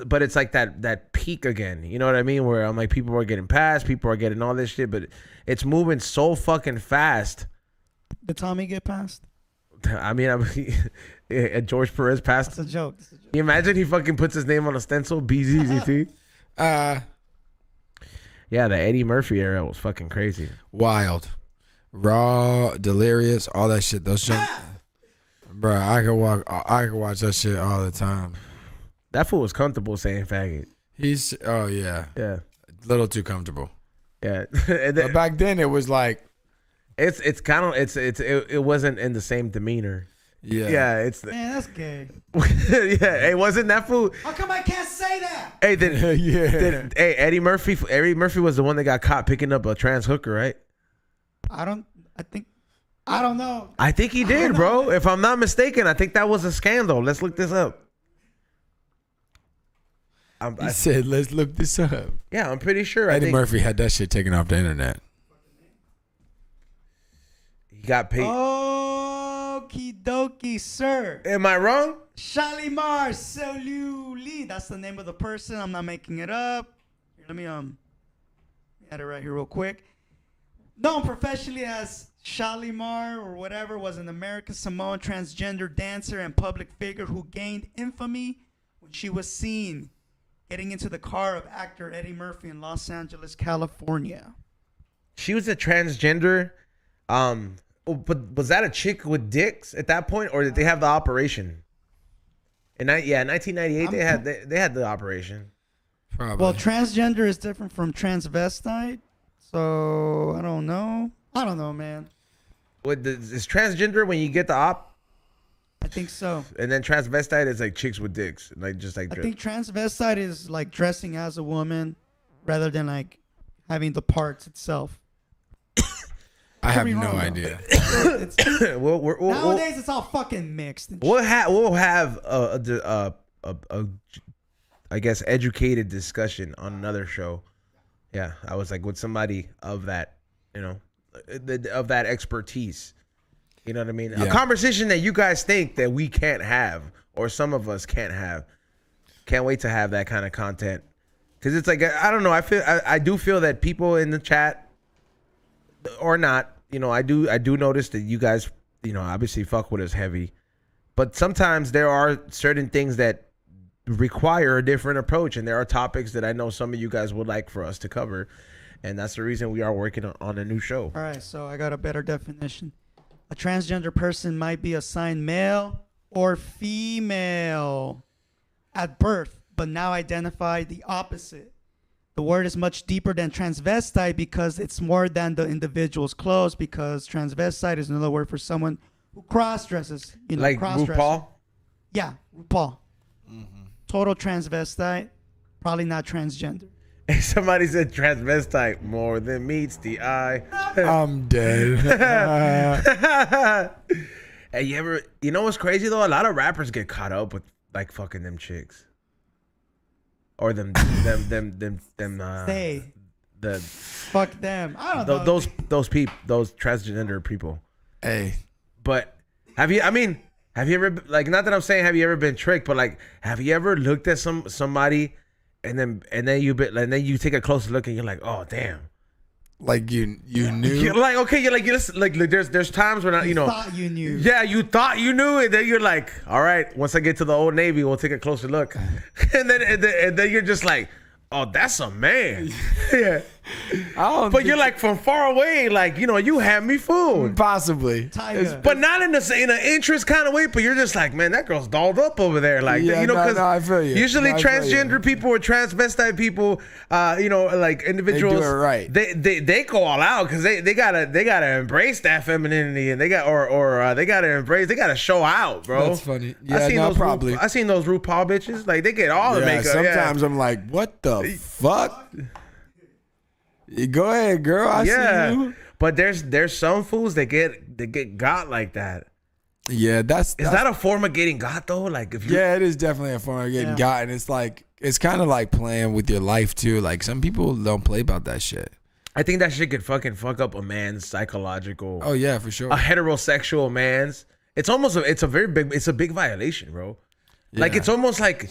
but it's like that peak again. You know what I mean? Where I'm like, people are getting past, people are getting all this shit, but it's moving so fucking fast. Did Tommy get past? I mean, George Perez passed. That's a joke. Can you imagine he fucking puts his name on a stencil? BZZT. Yeah, the Eddie Murphy era was fucking crazy. Wild. Raw, delirious, all that shit. Those shit. Bro, I could watch that shit all the time. That fool was comfortable saying faggot. Yeah. Yeah. A little too comfortable. Yeah. But back then it was like it wasn't in the same demeanor. Yeah. Yeah, man, that's gay. Yeah, hey, wasn't that fool? How come I can't say that? Hey, Eddie Murphy was the one that got caught picking up a trans hooker, right? I don't know. I think he did, bro. If I'm not mistaken, I think that was a scandal. Let's look this up. He said, let's look this up. Yeah, I'm pretty sure. Eddie Murphy had that shit taken off the internet. He got paid. Okie dokie, sir. Am I wrong? Shalimar Seluli. That's the name of the person. I'm not making it up. Here, let me add it right here real quick. Known professionally as Shalimar or whatever, was an American Samoan transgender dancer and public figure who gained infamy when she was seen getting into the car of actor Eddie Murphy in Los Angeles, California. She was a transgender. But was that a chick with dicks at that point, or did they have the operation? In 1998 they had the operation. Probably. Well, transgender is different from transvestite, so I don't know. I don't know, man. Is transgender when you get the op? I think so. And then transvestite is like chicks with dicks, like just like. I think transvestite is like dressing as a woman, rather than like having the parts itself. I have no idea. Nowadays, it's all fucking mixed. We'll have a I guess educated discussion on another show. Yeah, I was like with somebody of that, of that expertise. You know what I mean? Yeah. A conversation that you guys think that we can't have, or some of us can't have. Can't wait to have that kind of content. Because it's like, I don't know. I do feel that people in the chat, or not, I do notice that you guys, obviously fuck with us heavy. But sometimes there are certain things that require a different approach. And there are topics that I know some of you guys would like for us to cover. And that's the reason we are working on a new show. All right, so I got a better definition. A transgender person might be assigned male or female at birth, but now identify the opposite. The word is much deeper than transvestite because it's more than the individual's clothes, because transvestite is another word for someone who cross-dresses. Like RuPaul? Yeah, RuPaul. Total transvestite, probably not transgender. Somebody said transvestite more than meets the eye. I'm dead. Hey, you know what's crazy though? A lot of rappers get caught up with like fucking them chicks. Or them Say, the fuck them. I don't know. those transgender people. Hey, But have you ever, like, not that I'm saying have you ever been tricked, but like have you ever looked at somebody and then you take a closer look and you're like, oh damn. like you knew. You're like, okay, you're like there's times when You thought you knew. Yeah, you thought you knew it. Then you're like, all right, once I get to the Old Navy, we'll take a closer look. and then you're just like, oh, that's a man. Yeah. But you're like from far away, like, you have me fooled. Possibly. Tyga. But not in an interest kind of way, but you're just like, man, that girl's dolled up over there. Like, Yeah, because no, I feel you. usually No, I feel transgender people or transvestite people, like individuals, They do it right. They go all out because they gotta embrace that femininity, and they gotta show out, bro. That's funny. Yeah, no, probably. I seen those RuPaul bitches, like they get all the Yeah, makeup. sometimes I'm like, what the fuck? Go ahead, girl. I see you. But there's some fools that get got like that. Yeah, Is that a form of getting got though? Like if you yeah, it is definitely a form of getting got, and it's kind of like playing with your life too. Like some people don't play about that shit. I think that shit could fucking fuck up a man's psychological. Oh yeah, for sure. A heterosexual man's. It's a big violation, bro. Like Yeah. it's almost like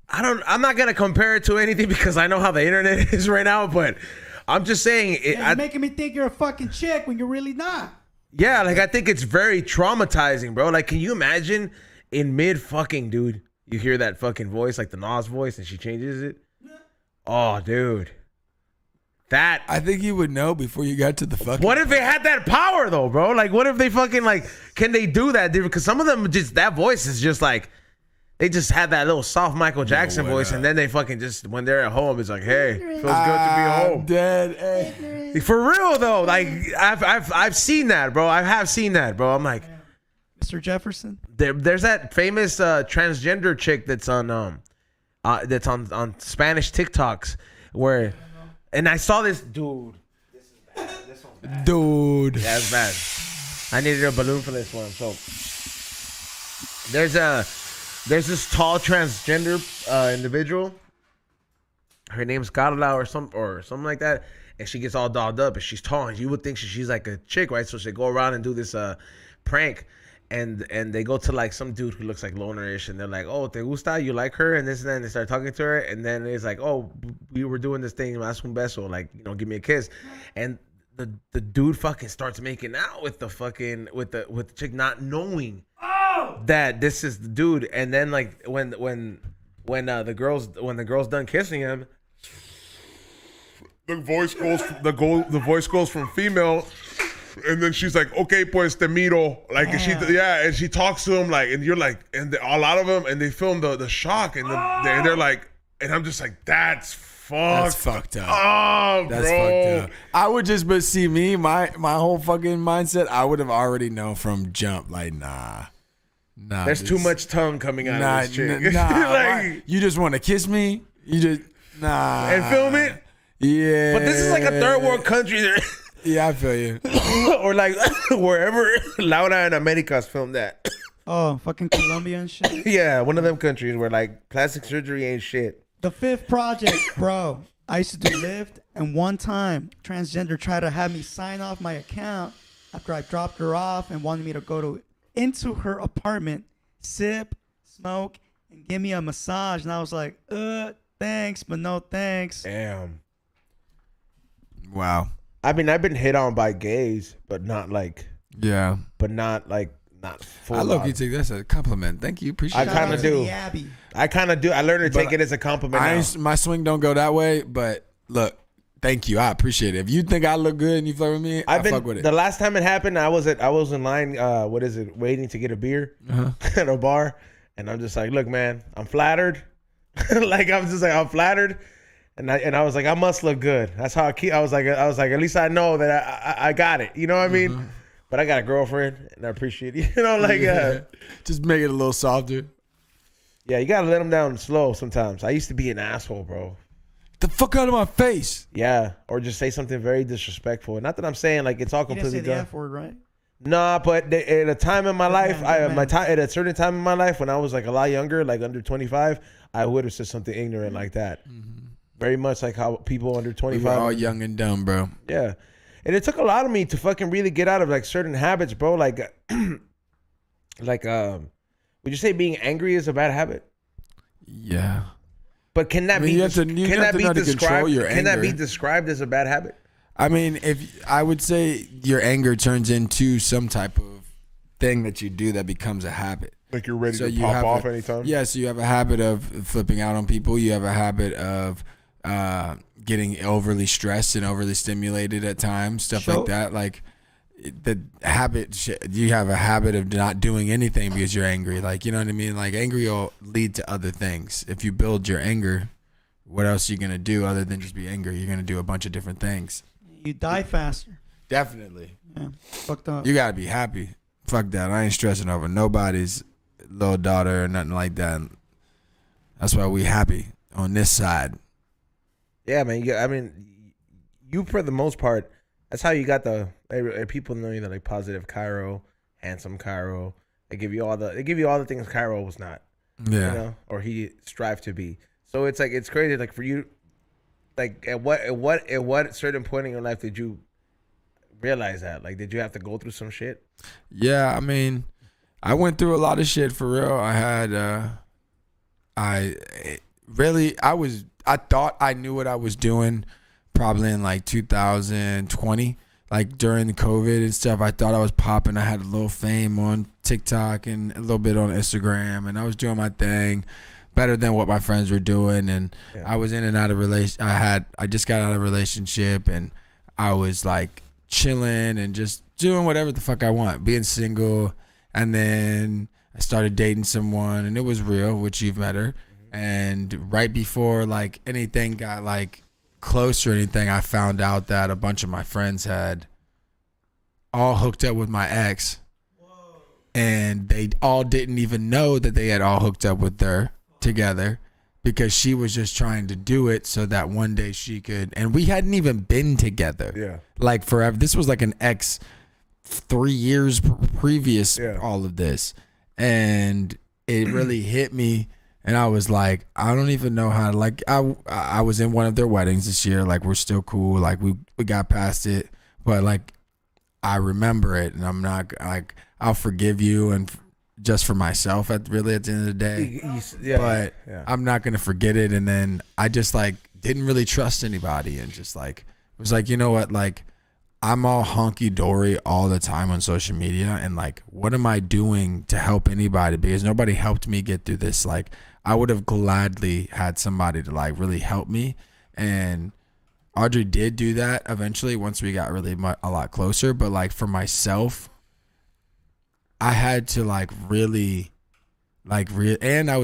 I'm not gonna compare it to anything because I know how the internet is right now, but I'm just saying You're making me think you're a fucking chick when you're really not. yeah, like I think it's very traumatizing, bro. Like, can you imagine in mid fucking dude, you hear that fucking voice, like the Nas voice, and she changes it? Oh, dude. That I think you would know before you got to the fucking. What if they had that power though, bro? Like, what if they fucking like? Can they do that? Because some of them just that voice is just like they just had that little soft Michael Jackson voice, and then they fucking just when they're at home, it's like, hey, feels good to be home. Dead. Hey. For real though, like I've seen that, bro. I have seen that, bro. I'm like, Mr. Jefferson. there's that famous transgender chick that's on Spanish TikToks where, and I saw this dude. This is bad. This one's bad. Dude. Yeah, it's bad. I needed a balloon for this one. So there's this tall transgender individual. Her name's Carla or something like that, and she gets all dolled up, and she's tall, and you would think she's like a chick, right? So they go around and do this prank, and they go to like some dude who looks like lonerish, and they're like, "Oh, te gusta? You like her?" And this and then they start talking to her, and then it's like, "Oh, we were doing this thing, haz un beso, like give me a kiss," and the dude fucking starts making out with the fucking with the chick, not knowing that this is the dude, and then like when the girl's done kissing him, The voice goes from female, and then she's like, "Okay, pues te miro," like and she talks to him like, and you're like, and a lot of them, and they film the shock, and and they're like, and I'm just like, that's fucked up. Oh, That's bro. fucked up. I would just, but see me, my whole fucking mindset, I would have already known from jump, like, nah. there's too much tongue coming out of this chick. Like, you just want to kiss me? You just, nah. And film it. Yeah. But this is like a third world country, Yeah, I feel you. or like wherever Laura and America's filmed that. Oh, fucking Colombia and shit. Yeah, one of them countries where like plastic surgery ain't shit. The Fifth Project, bro. I used to do Lyft, and one time, transgender tried to have me sign off my account after I dropped her off and wanted me to go into her apartment, sip, smoke, and give me a massage. And I was like, thanks, but no thanks. Damn. Wow. I mean, I've been hit on by gays, but not like, Yeah. not full. I look, you take that as a compliment. Thank you. Appreciate I it. Shout kinda out to do. the Abbey. I kind of do. I learned to But take it as a compliment. I now. ain't, my swing don't go that way, but look, thank you. I appreciate it. If you think I look good and you flirt with me, I fuck with it. The last time it happened, I was in line. Waiting to get a beer at a bar, and I'm just like, look, man, I'm flattered. I'm flattered, and I was like, I must look good. That's how I was like, at least I know that I got it. You know what I mean? But I got a girlfriend, and I appreciate it. You know, just make it a little softer. yeah, you gotta let them down slow sometimes. I used to be an asshole, bro. The fuck out of my face. Yeah, or just say something very disrespectful. Not that I'm saying like it's all You didn't say completely the done. F word, right? Nah, but at a time in my life, man. at a certain time in my life when I was like a lot younger, like under 25, I would have said something ignorant like that. Very much like how people under We 25. were all young and dumb, bro. Yeah, and it took a lot of me to fucking really get out of like certain habits, bro. Like, would you say being angry is a bad habit? Yeah. But can that I mean, be you have to know how to control described? your Can that be anger. described as a bad habit? I mean, if I would say your anger turns into some type of thing that you do that becomes a habit. Like you're ready So to you pop have off a- anytime. Yeah, so you have a habit of flipping out on people. You have a habit of getting overly stressed and overly stimulated at times, stuff like that. Like the habit, you have a habit of not doing anything because you're angry. Like, you know what I mean? Like angry will lead to other things. If you build your anger, what else are you going to do other than just be angry? You're going to do a bunch of different things. You die faster. Definitely. Yeah, fucked up. You got to be happy. Fuck that. I ain't stressing over nobody's little daughter or nothing like that. That's why we happy on this side. Yeah, man. I mean, you for the most part, that's how you got the people know you that like positive Cairo, handsome Cairo. They give you all the things Cairo was not. Yeah. You know, or he strived to be. So it's like it's crazy. Like for you, like at what certain point in your life did you realize that? Like, did you have to go through some shit? Yeah, I mean, I went through a lot of shit for real. I had, I thought I knew what I was doing probably in like 2020, like during the COVID and stuff. I thought I was popping. I had a little fame on TikTok and a little bit on Instagram, and I was doing my thing better than what my friends were doing. And I was in and out of I just got out of a relationship, and I was like chilling and just doing whatever the fuck I want, being single. And then I started dating someone, and it was real, which you've met her. And right before like anything got like close or anything, I found out that a bunch of my friends had all hooked up with my ex. And they all didn't even know that they had all hooked up with her together, because she was just trying to do it so that one day she could. And we hadn't even been together. Yeah. Like forever. This was like an ex 3 years previous, Yeah. all of this. And it really hit me. And I was like, I don't even know how to, like, I was in one of their weddings this year. Like, we're still cool. Like, we got past it. But, like, I remember it. And I'm not, like, I'll forgive you and just for myself at the end of the day. But I'm not going to forget it. And then I just, like, didn't really trust anybody. And just, like, was like, you know what? Like, I'm all honky-dory all the time on social media. And, like, what am I doing to help anybody? Because nobody helped me get through this. Like, I would have gladly had somebody to like really help me, and Audrey did do that eventually once we got really a lot closer. But like for myself, I had to like really and I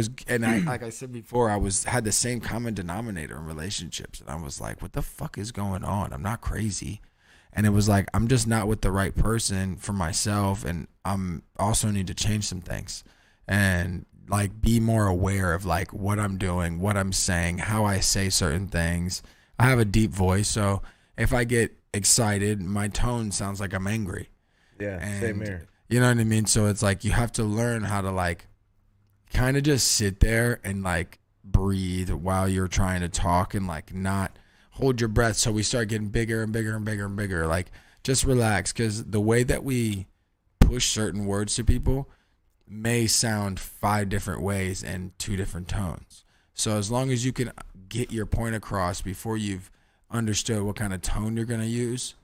like I said before, I had the same common denominator in relationships, and I was like, what the fuck is going on? I'm not crazy. And it was like, I'm just not with the right person for myself, and I'm also need to change some things and like be more aware of like what I'm doing, what I'm saying, how I say certain things. I have a deep voice, so if I get excited, my tone sounds like I'm angry. Yeah, And same here. you know what I mean? So it's like you have to learn how to like kind of just sit there and like breathe while you're trying to talk, and like not hold your breath. So we start getting bigger and bigger and bigger and bigger. Like just relax, because the way that we push certain words to people may sound 5 different ways and 2 different tones. So as long as you can get your point across before you've understood what kind of tone you're going to use,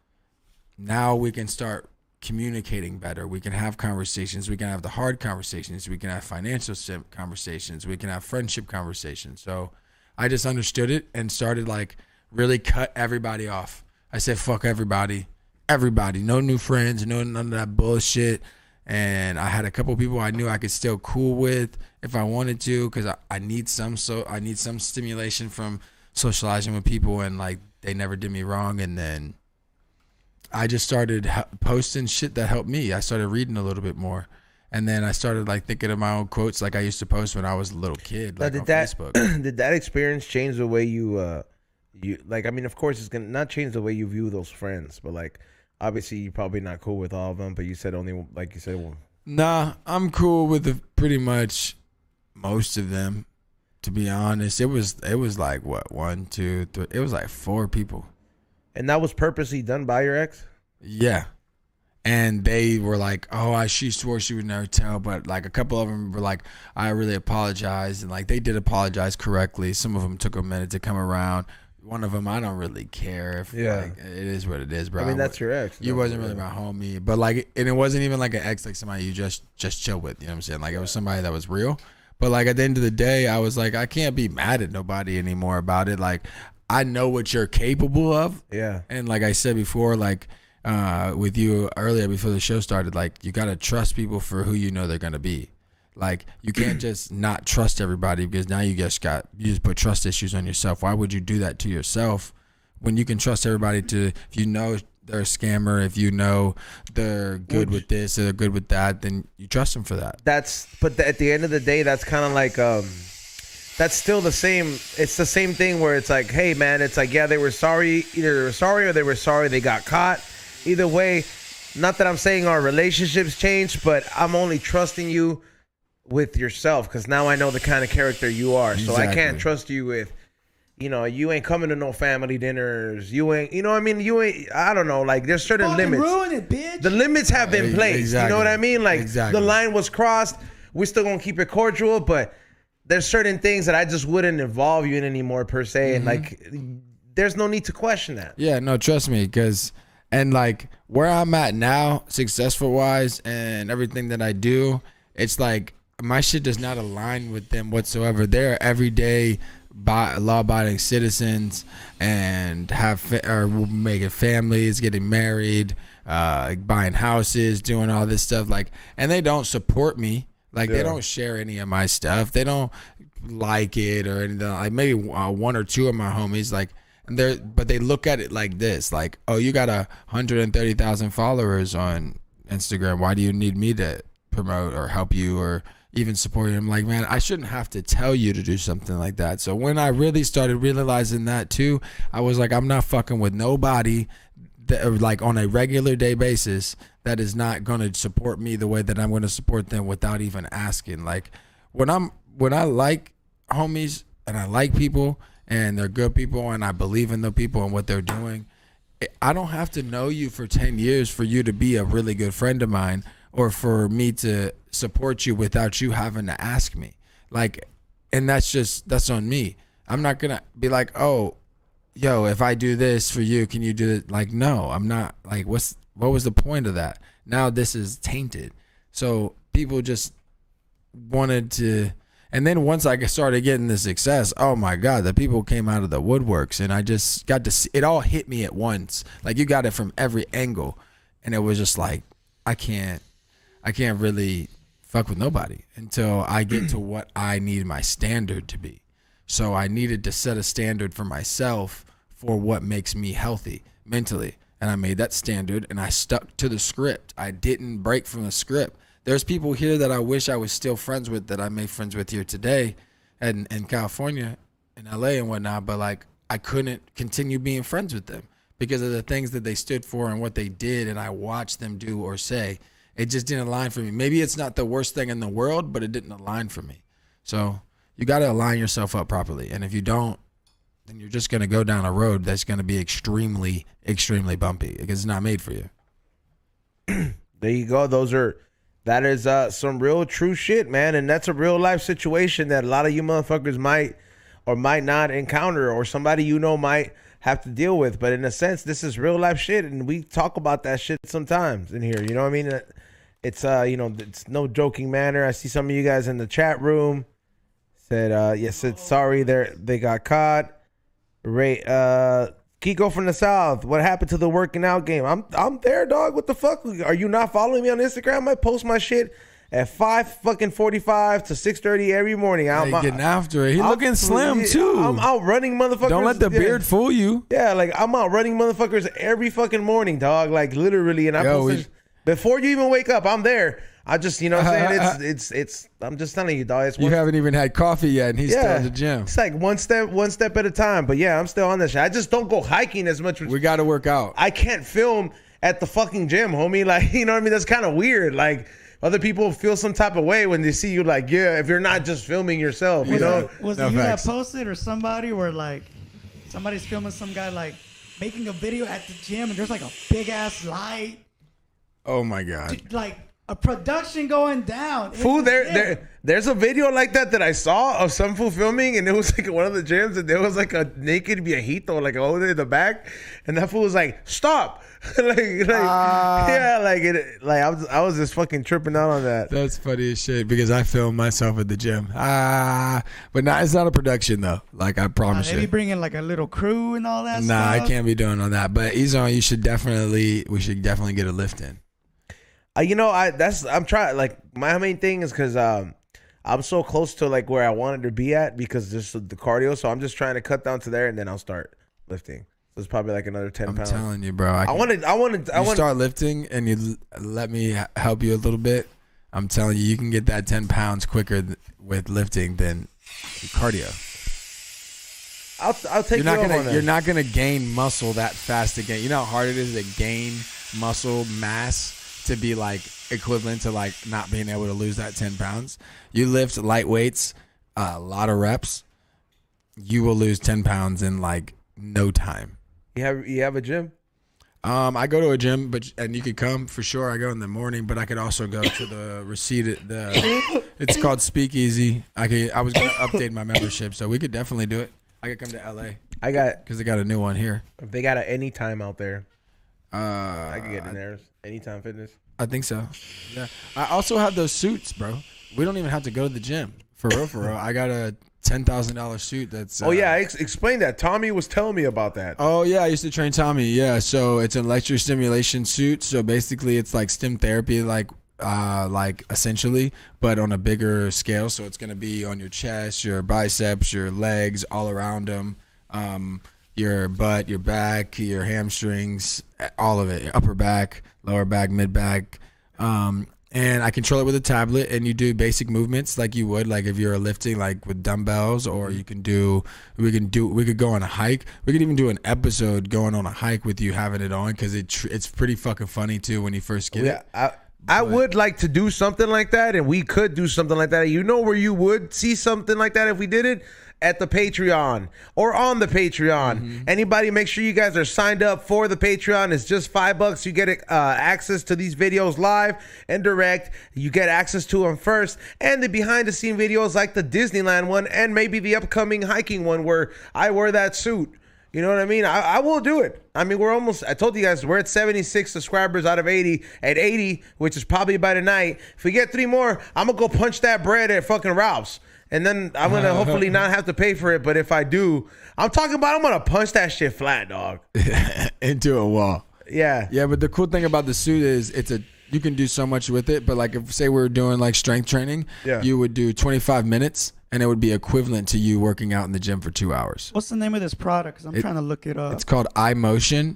now we can start communicating better. We can have conversations. We can have the hard conversations. We can have financial conversations. We can have friendship conversations. So I just understood it and started like really cut everybody off. I said, fuck everybody. Everybody. No new friends. No none of that bullshit. And I had a couple people I knew I could still cool with if I wanted to, because I need some stimulation from socializing with people, and like they never did me wrong. And then I just started posting shit that helped me. I started reading a little bit more, and then I started like thinking of my own quotes like I used to post when I was a little kid, like on Facebook. Did that experience change the way you like? I mean, of course, it's gonna not change the way you view those friends, but like. Obviously, you're probably not cool with all of them, but you said only, like you said, one. Nah, I'm cool with pretty much most of them, to be honest. It was like, what, 1, 2, 3, it was like 4 people. And that was purposely done by your ex? Yeah. And they were like, oh, she swore she would never tell, but like a couple of them were like, I really apologize. And like they did apologize correctly. Some of them took a minute to come around. One of them, I don't really care if like, it is what it is, bro. I mean, that's your ex. You wasn't really my homie, but like, and it wasn't even like an ex, like somebody you just chill with. You know what I'm saying? Like it was somebody that was real. But like at the end of the day, I was like, I can't be mad at nobody anymore about it. Like I know what you're capable of. Yeah. And like I said before, like with you earlier before the show started, like you gotta trust people for who you know they're gonna be. Like you can't just not trust everybody, because now you just put trust issues on yourself. Why would you do that to yourself when you can trust everybody if you know they're a scammer, if you know they're good with this or they're good with that, then you trust them for that. But at the end of the day, that's kind of like that's still the same. It's the same thing where it's like, hey man, it's like, yeah, they were sorry, either they were sorry or they were sorry they got caught. Either way, not that I'm saying our relationships changed, but I'm only trusting you with yourself, because now I know the kind of character you are. So I can't trust you with, you ain't coming to no family dinners. You ain't, you know what I mean? You ain't, I don't know, like there's certain Fucking limits. ruin it, bitch. The limits have been placed. Exactly. You know what I mean? Like Exactly. the line was crossed. We're still gonna keep it cordial, but there's certain things that I just wouldn't involve you in anymore per se. And like, there's no need to question that. Yeah, no, trust me, and like where I'm at now, successful wise and everything that I do, it's like, my shit does not align with them whatsoever. They're everyday law-abiding citizens and are making families, getting married, buying houses, doing all this stuff. Like, and they don't support me. Like, they don't share any of my stuff. They don't like it or anything. Like maybe 1 or 2 of my homies, like, but they look at it like this, like, oh, you got 130,000 followers on Instagram. Why do you need me to promote or help you or even support you? I'm like, man, I shouldn't have to tell you to do something like that. So when I really started realizing that too, I was like, I'm not fucking with nobody that, like on a regular day basis, that is not going to support me the way that I'm going to support them without even asking. Like when I like homies and I like people and they're good people and I believe in the people and what they're doing, I don't have to know you for 10 years for you to be a really good friend of mine, or for me to support you without you having to ask me. Like, and that's on me. I'm not gonna be like, oh, yo, if I do this for you, can you do it? Like, no, I'm not. Like, what was the point of that? Now this is tainted. So people just wanted to, and then once I started getting the success, oh my God, the people came out of the woodworks, and I just got to see, it all hit me at once. Like, you got it from every angle, and it was just like, I can't really fuck with nobody until I get to what I need my standard to be. So I needed to set a standard for myself for what makes me healthy mentally. And I made that standard and I stuck to the script. I didn't break from the script. There's people here that I wish I was still friends with, that I made friends with here today and in California, in LA and whatnot. But like, I couldn't continue being friends with them because of the things that they stood for and what they did. And I watched them do or say. It just didn't align for me. Maybe it's not the worst thing in the world, but it didn't align for me. So you got to align yourself up properly. And if you don't, then you're just going to go down a road that's going to be extremely, extremely bumpy because it's not made for you. There you go. That is some real true shit, man. And that's a real life situation that a lot of you motherfuckers might or might not encounter, or somebody you know might have to deal with. But in a sense, this is real life shit, and we talk about that shit sometimes in here. You know what I mean? It's it's no joking manner. I see some of you guys in the chat room said yes, it's sorry they got caught. Ray Kiko from the South, what happened to the working out game? I'm there, dog. What the fuck? Are you not following me on Instagram? I post my shit at 5:45 to 6:30 every morning. Hey, getting after it. He looking slim too. I'm out running motherfuckers. Don't let the beard fool you. Yeah, like I'm out running motherfuckers every fucking morning, dog. Like literally, and I post before you even wake up. I'm there. I just, you know what I'm saying? It's I'm just telling you, dog. You haven't even had coffee yet, and he's still at the gym. It's like one step at a time. But yeah, I'm still on this shit. I just don't go hiking as much. We got to work out. I can't film at the fucking gym, homie. Like, you know what I mean? That's kind of weird. Like, other people feel some type of way when they see you, like, yeah, if you're not just filming yourself, you know? Was it you that posted or somebody where, like, somebody's filming some guy, like, making a video at the gym, and there's, like, a big-ass light? Oh, my God. Like, a production going down. Fool, there's a video like that I saw of some fool filming, and it was like one of the gyms, and there was like a naked viejito, like older in the back, and that fool was like, "Stop!" I was just fucking tripping out on that. That's funny as shit because I film myself at the gym. But it's not a production though. Like I promise you. Maybe bring in like a little crew and all that. Nah, stuff. I can't be doing all that. But Izon, we should definitely get a lift in. I'm trying. Like my main thing is because I'm so close to like where I wanted to be at because just the cardio. So I'm just trying to cut down to there, and then I'll start lifting. So it's probably like another 10 pounds. I'm telling you, bro. I want to start lifting, and you let me help you a little bit. I'm telling you can get that 10 pounds quicker with lifting than cardio. I'll take you on that. You're not gonna gain muscle that fast again. You know how hard it is to gain muscle mass to be like equivalent to like not being able to lose that 10 pounds. You lift light weights, a lot of reps, you will lose 10 pounds in like no time. You have a gym? I go to a gym, and you could come for sure. I go in the morning, but I could also go to the it's called Speakeasy. I was gonna update my membership, so we could definitely do it. I could come to LA. Because they got a new one here. If they got an anytime out there, I could get in there. Anytime Fitness. I think so. Yeah. I also have those suits, bro. We don't even have to go to the gym. For real. I got a $10,000 suit that's... explain that. Tommy was telling me about that. Oh, yeah. I used to train Tommy. Yeah. So it's an electrostimulation suit. So basically it's like stim therapy, like essentially, but on a bigger scale. So it's going to be on your chest, your biceps, your legs, all around them. Your butt, your back, your hamstrings, all of it, your upper back, lower back, mid back. And I control it with a tablet, and you do basic movements like you would, like if you're lifting like with dumbbells, or we could go on a hike. We could even do an episode going on a hike with you having it on, because it's pretty fucking funny too when you first get it. I would like to do something like that, and we could do something like that. You know where you would see something like that if we did it? At the Patreon or on the Patreon. Mm-hmm. Anybody, make sure you guys are signed up for the Patreon. It's just $5. You get access to these videos live and direct. You get access to them first, and the behind the scene videos like the Disneyland one and maybe the upcoming hiking one where I wear that suit. You know what I mean? I will do it. I mean, I told you guys, we're at 76 subscribers out of 80. At 80, which is probably by tonight. If we get 3 more, I'm going to go punch that bread at fucking Ralph's. And then I'm going to hopefully not have to pay for it. But if I do, I'm going to punch that shit flat, dog. Into a wall. Yeah. Yeah, but the cool thing about the suit is you can do so much with it. But like if, say we were doing like strength training, you would do 25 minutes. And it would be equivalent to you working out in the gym for 2 hours. What's the name of this product? Because I'm trying to look it up. It's called iMotion,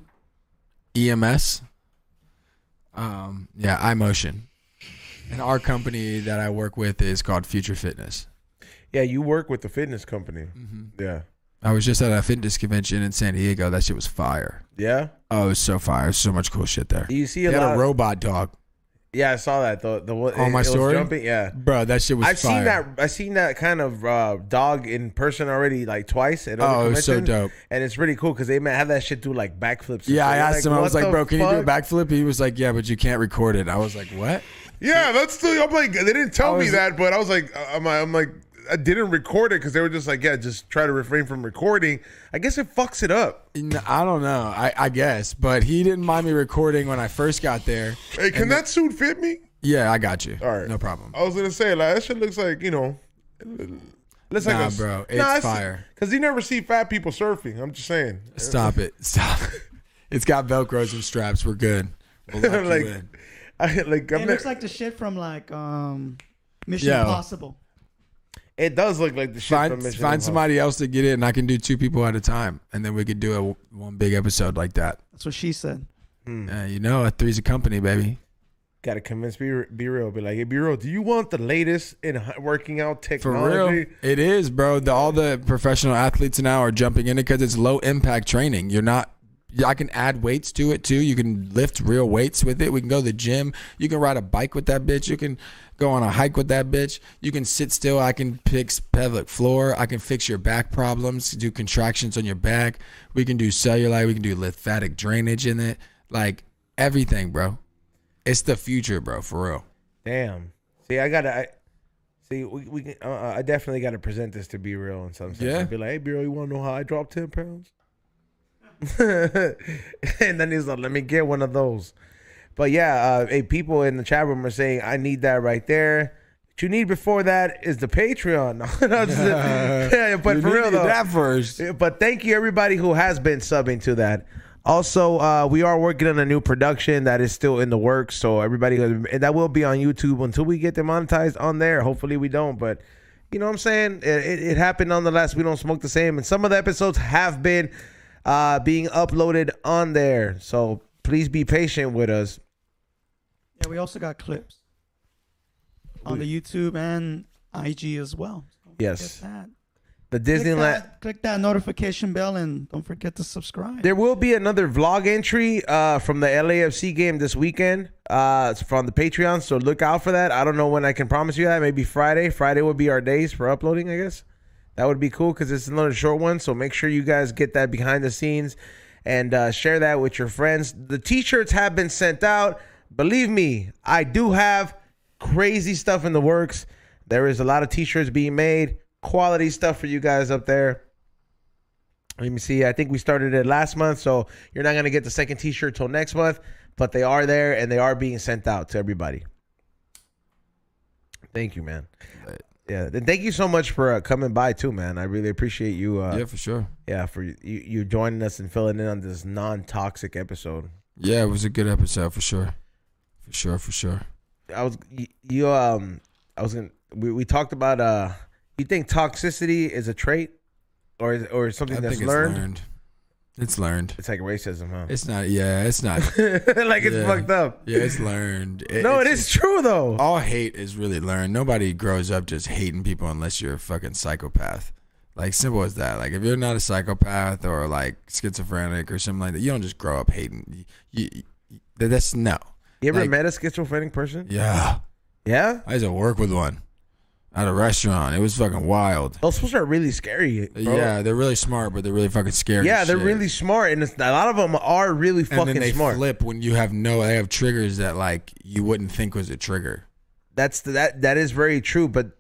EMS. iMotion. And our company that I work with is called Future Fitness. Yeah, you work with the fitness company. Mm-hmm. Yeah. I was just at a fitness convention in San Diego. That shit was fire. Yeah? Oh, it was so fire. There's so much cool shit there. You see a robot dog. Yeah, I saw that. The one On my it was story? jumping. Yeah, Bro, that shit was I've fire. seen that. I've seen that kind of dog in person already, like twice at other Oh, it was so conventions. dope. And it's really cool because they have that shit do like backflips. and Yeah, I shit. asked him. I what was like, the bro, can you do a fuck? backflip? He was like, yeah, but you can't record it. I was like, what? Yeah, that's still. I'm like, they didn't tell me was- that, but I was like, I'm like, I didn't record it because they were just like, yeah, just try to refrain from recording. I guess it fucks it up. I don't know. I guess, but he didn't mind me recording when I first got there. Hey, can that suit fit me? Yeah, I got you. All right, no problem. I was gonna say like that shit looks like looks Nah, like bro, it's fire. Because you never see fat people surfing. I'm just saying. Stop it. Stop. It's got Velcros and straps. We're good. We'll lock you Like, in. It looks like the shit from like Mission Yeah. Impossible. It does look like the shit from Find Mission Impossible. somebody else to get it, and I can do 2 people at a time, and then we could do one big episode like that. That's what she said. You know, a three's a company, baby. Got to convince Be Real. Be like, hey, Be Real, do you want the latest in working out For technology? real, it is, bro. All the professional athletes now are jumping in it because it's low impact training. You're not. I can add weights to it too. You can lift real weights with it. We can go to the gym. You can ride a bike with that bitch. You can go on a hike with that bitch. You can sit still. I can fix pelvic floor. I can fix your back problems. Do contractions on your back. We can do cellulite. We can do lymphatic drainage in it. Like everything, bro. It's the future, bro. For real. Damn. See, I definitely got to present this to Be Real in some sense. Yeah. I'd be like, hey, Be Real, you want to know how I dropped 10 pounds? And then he's like, let me get one of those. But yeah, hey, people in the chat room are saying, I need that right there. What you need before that is the Patreon. No, yeah, but You for real needed though. that first. But thank you everybody who has been subbing to that. Also, we are working on a new production that is still in the works. So everybody, and that will be on YouTube until we get demonetized on there. Hopefully we don't, but you know what I'm saying? It happened on the last We Don't Smoke the Same, and some of the episodes have been being uploaded on there. So please be patient with us. Yeah, we also got clips on the YouTube and IG as well. Don't Yes. forget that. The Click Disneyland. click that notification bell and don't forget to subscribe. There will be another vlog entry from the LAFC game this weekend from the Patreon, so look out for that. I don't know when I can promise you that. Maybe Friday. Friday would be our days for uploading, I guess. That would be cool because it's another short one, so make sure you guys get that behind the scenes and share that with your friends. The T-shirts have been sent out. Believe me, I do have crazy stuff in the works. There is a lot of T-shirts being made. Quality stuff for you guys up there. Let me see. I think we started it last month, so you're not going to get the second T-shirt till next month, but they are there and they are being sent out to everybody. Thank you, man. Yeah, and thank you so much for coming by too, man. I really appreciate you. Yeah, for sure. Yeah, for you joining us and filling in on this non-toxic episode. Yeah, it was a good episode for sure. For sure. We talked about you think toxicity is a trait or something I that's think learned? It's learned. It's like racism, huh? It's not. Yeah, it's not. Like it's Yeah. fucked up. Yeah, it's learned. No, it is true though. All hate is really learned. Nobody grows up just hating people unless you're a fucking psychopath. Like, simple as that. Like, if you're not a psychopath or like schizophrenic or something like that, you don't just grow up hating. That's no. You ever like- met a schizophrenic person? Yeah, Yeah? I used to work with one at a restaurant. It was fucking wild. Those supposed to are really scary, bro. Yeah, they're really smart, but they're really fucking scary. Yeah, as they're shit. really smart, and a lot of them are really And fucking then they smart. flip when you have they have triggers that like you wouldn't think was a trigger. That is very true, but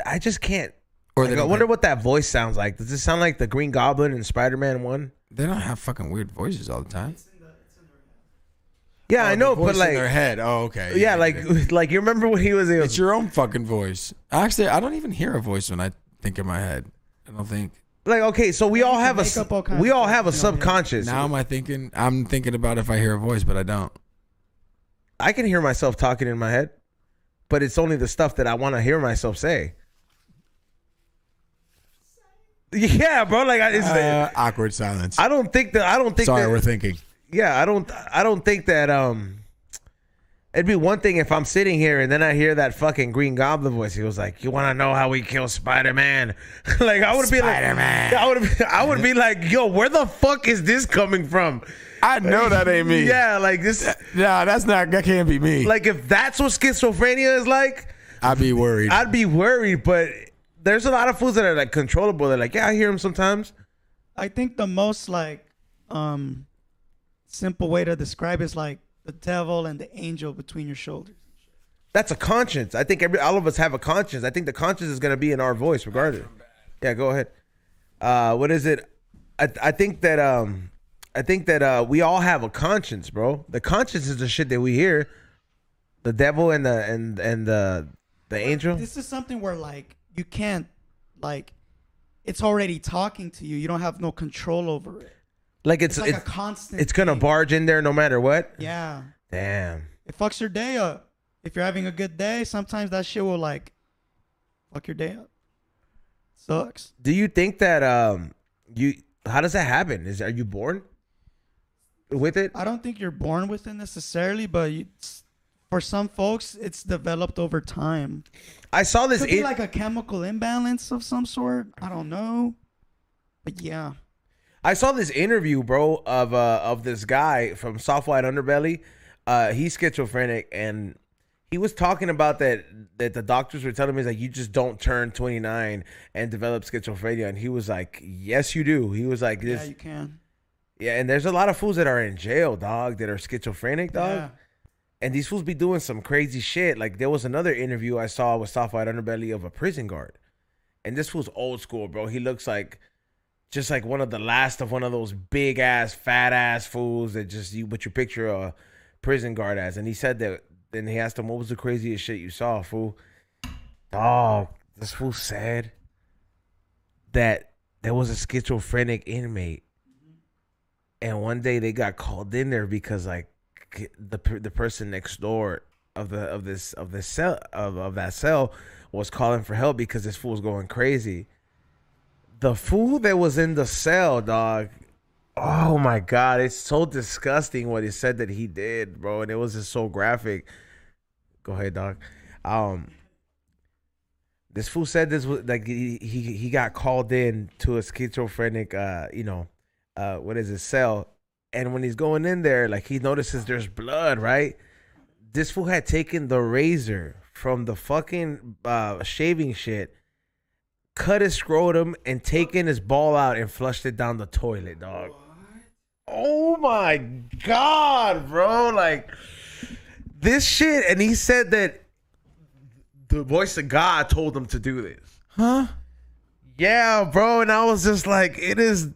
I just can't. Or Like, they I don't wonder have- what that voice sounds like. Does it sound like the Green Goblin in Spider-Man 1? They don't have fucking weird voices all the time. Yeah, I know, The voice but like, in their head. Oh, okay. yeah, like you remember when he was? it's your own fucking voice. Actually, I don't even hear a voice when I think in my head. I don't think. Like, okay, so we all you have can a make up all kinds we of all have a things, you know, yeah. subconscious. Now I'm thinking about if I hear a voice, but I don't. I can hear myself talking in my head, but it's only the stuff that I want to hear myself say. Yeah, bro. Like, Awkward silence. I don't think that. Sorry, we're thinking. Yeah, I don't think that. It'd be one thing if I'm sitting here and then I hear that fucking Green Goblin voice. He was like, "You want to know how we kill Spider-Man?" Like I would be like, I would be like, "Yo, where the fuck is this coming from?" I know that ain't me. Yeah, like this. Nah, that can't be me. Like if that's what schizophrenia is like, I'd be worried. I'd be worried. But there's a lot of foods that are like controllable. They're like, yeah, I hear them sometimes. I think the most like simple way to describe it is like the devil and the angel between your shoulders. That's a conscience. I think all of us have a conscience. I think the conscience is gonna be in our voice, regardless. Yeah, go ahead. What is it? I think that we all have a conscience, bro. The conscience is the shit that we hear. The devil and the angel. This is something where like you can't like it's already talking to you. You don't have no control over it. Like it's like a constant. It's gonna thing. barge in there no matter what. Yeah. Damn. It fucks your day up. If you're having a good day, sometimes that shit will like fuck your day up. Sucks. Do you think that how does that happen? Are you born with it? I don't think you're born with it necessarily, but for some folks, it's developed over time. I saw this. Could be like a chemical imbalance of some sort. I don't know, but yeah. I saw this interview, bro, of this guy from Soft White Underbelly. He's schizophrenic, and he was talking about that the doctors were telling him, like, you just don't turn 29 and develop schizophrenia. And he was like, yes, you do. He was like, this. Yeah, you can. Yeah, and there's a lot of fools that are in jail, dog, that are schizophrenic, dog. Yeah. And these fools be doing some crazy shit. Like, there was another interview I saw with Soft White Underbelly of a prison guard. And this fool's old school, bro. He looks like just like one of the last of one of those big ass, fat ass fools that just you picture a prison guard as. And he said that, then he asked him, what was the craziest shit you saw, fool? Dog, this fool said that there was a schizophrenic inmate. And one day they got called in there because like the person next door of that cell was calling for help because this fool was going crazy. The fool that was in the cell, dog. Oh my God, it's so disgusting what he said that he did, bro, and it was just so graphic. Go ahead, dog. This fool said this was like he got called in to a schizophrenic, what is it, cell, and when he's going in there, like he notices there's blood, right? This fool had taken the razor from the fucking shaving shit, cut his scrotum, and taken his ball out and flushed it down the toilet, dog. What? Oh my God, bro. Like, this shit. And he said that the voice of God told him to do this. Huh? Yeah, bro. And I was just like, it is,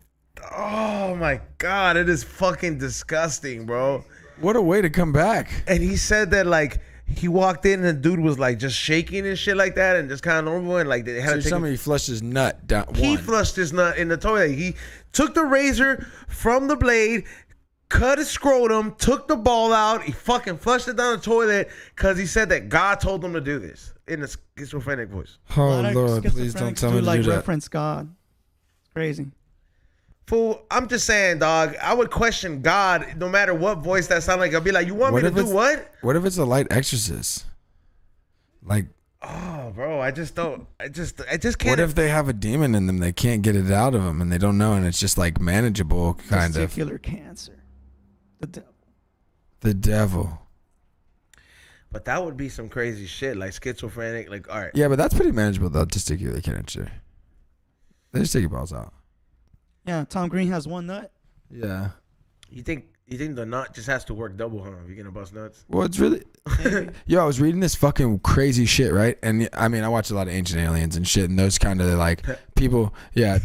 oh my God, it is fucking disgusting, bro. What a way to come back. And he said that, like, he walked in and the dude was like just shaking and shit like that and just kind of normal, and like they had to take somebody flushed his nut down. He flushed his nut in the toilet. He took the razor from the blade, cut his scrotum, took the ball out. He fucking flushed it down the toilet because he said that God told him to do this in a schizophrenic voice. Oh Lord, please don't tell me to do that. Reference God. It's crazy. Fool, I'm just saying, dog. I would question God no matter what voice that sounded like. I'd be like, you want me to do what? What if it's a light exorcist? Like, oh, bro, I just can't. What if they have a demon in them? They can't get it out of them, and they don't know, and it's just like manageable, kind of. Testicular cancer. The devil. The devil. But that would be some crazy shit, like schizophrenic. Like, all right. Yeah, but that's pretty manageable, though. Testicular cancer. They just take your balls out. Yeah, Tom Green has one nut. Yeah. You think the nut just has to work double, huh? If you're gonna bust nuts. Well, it's really. Yo, I was reading this fucking crazy shit, right? And I mean, I watch a lot of Ancient Aliens and shit, and those kind of like people. Yeah,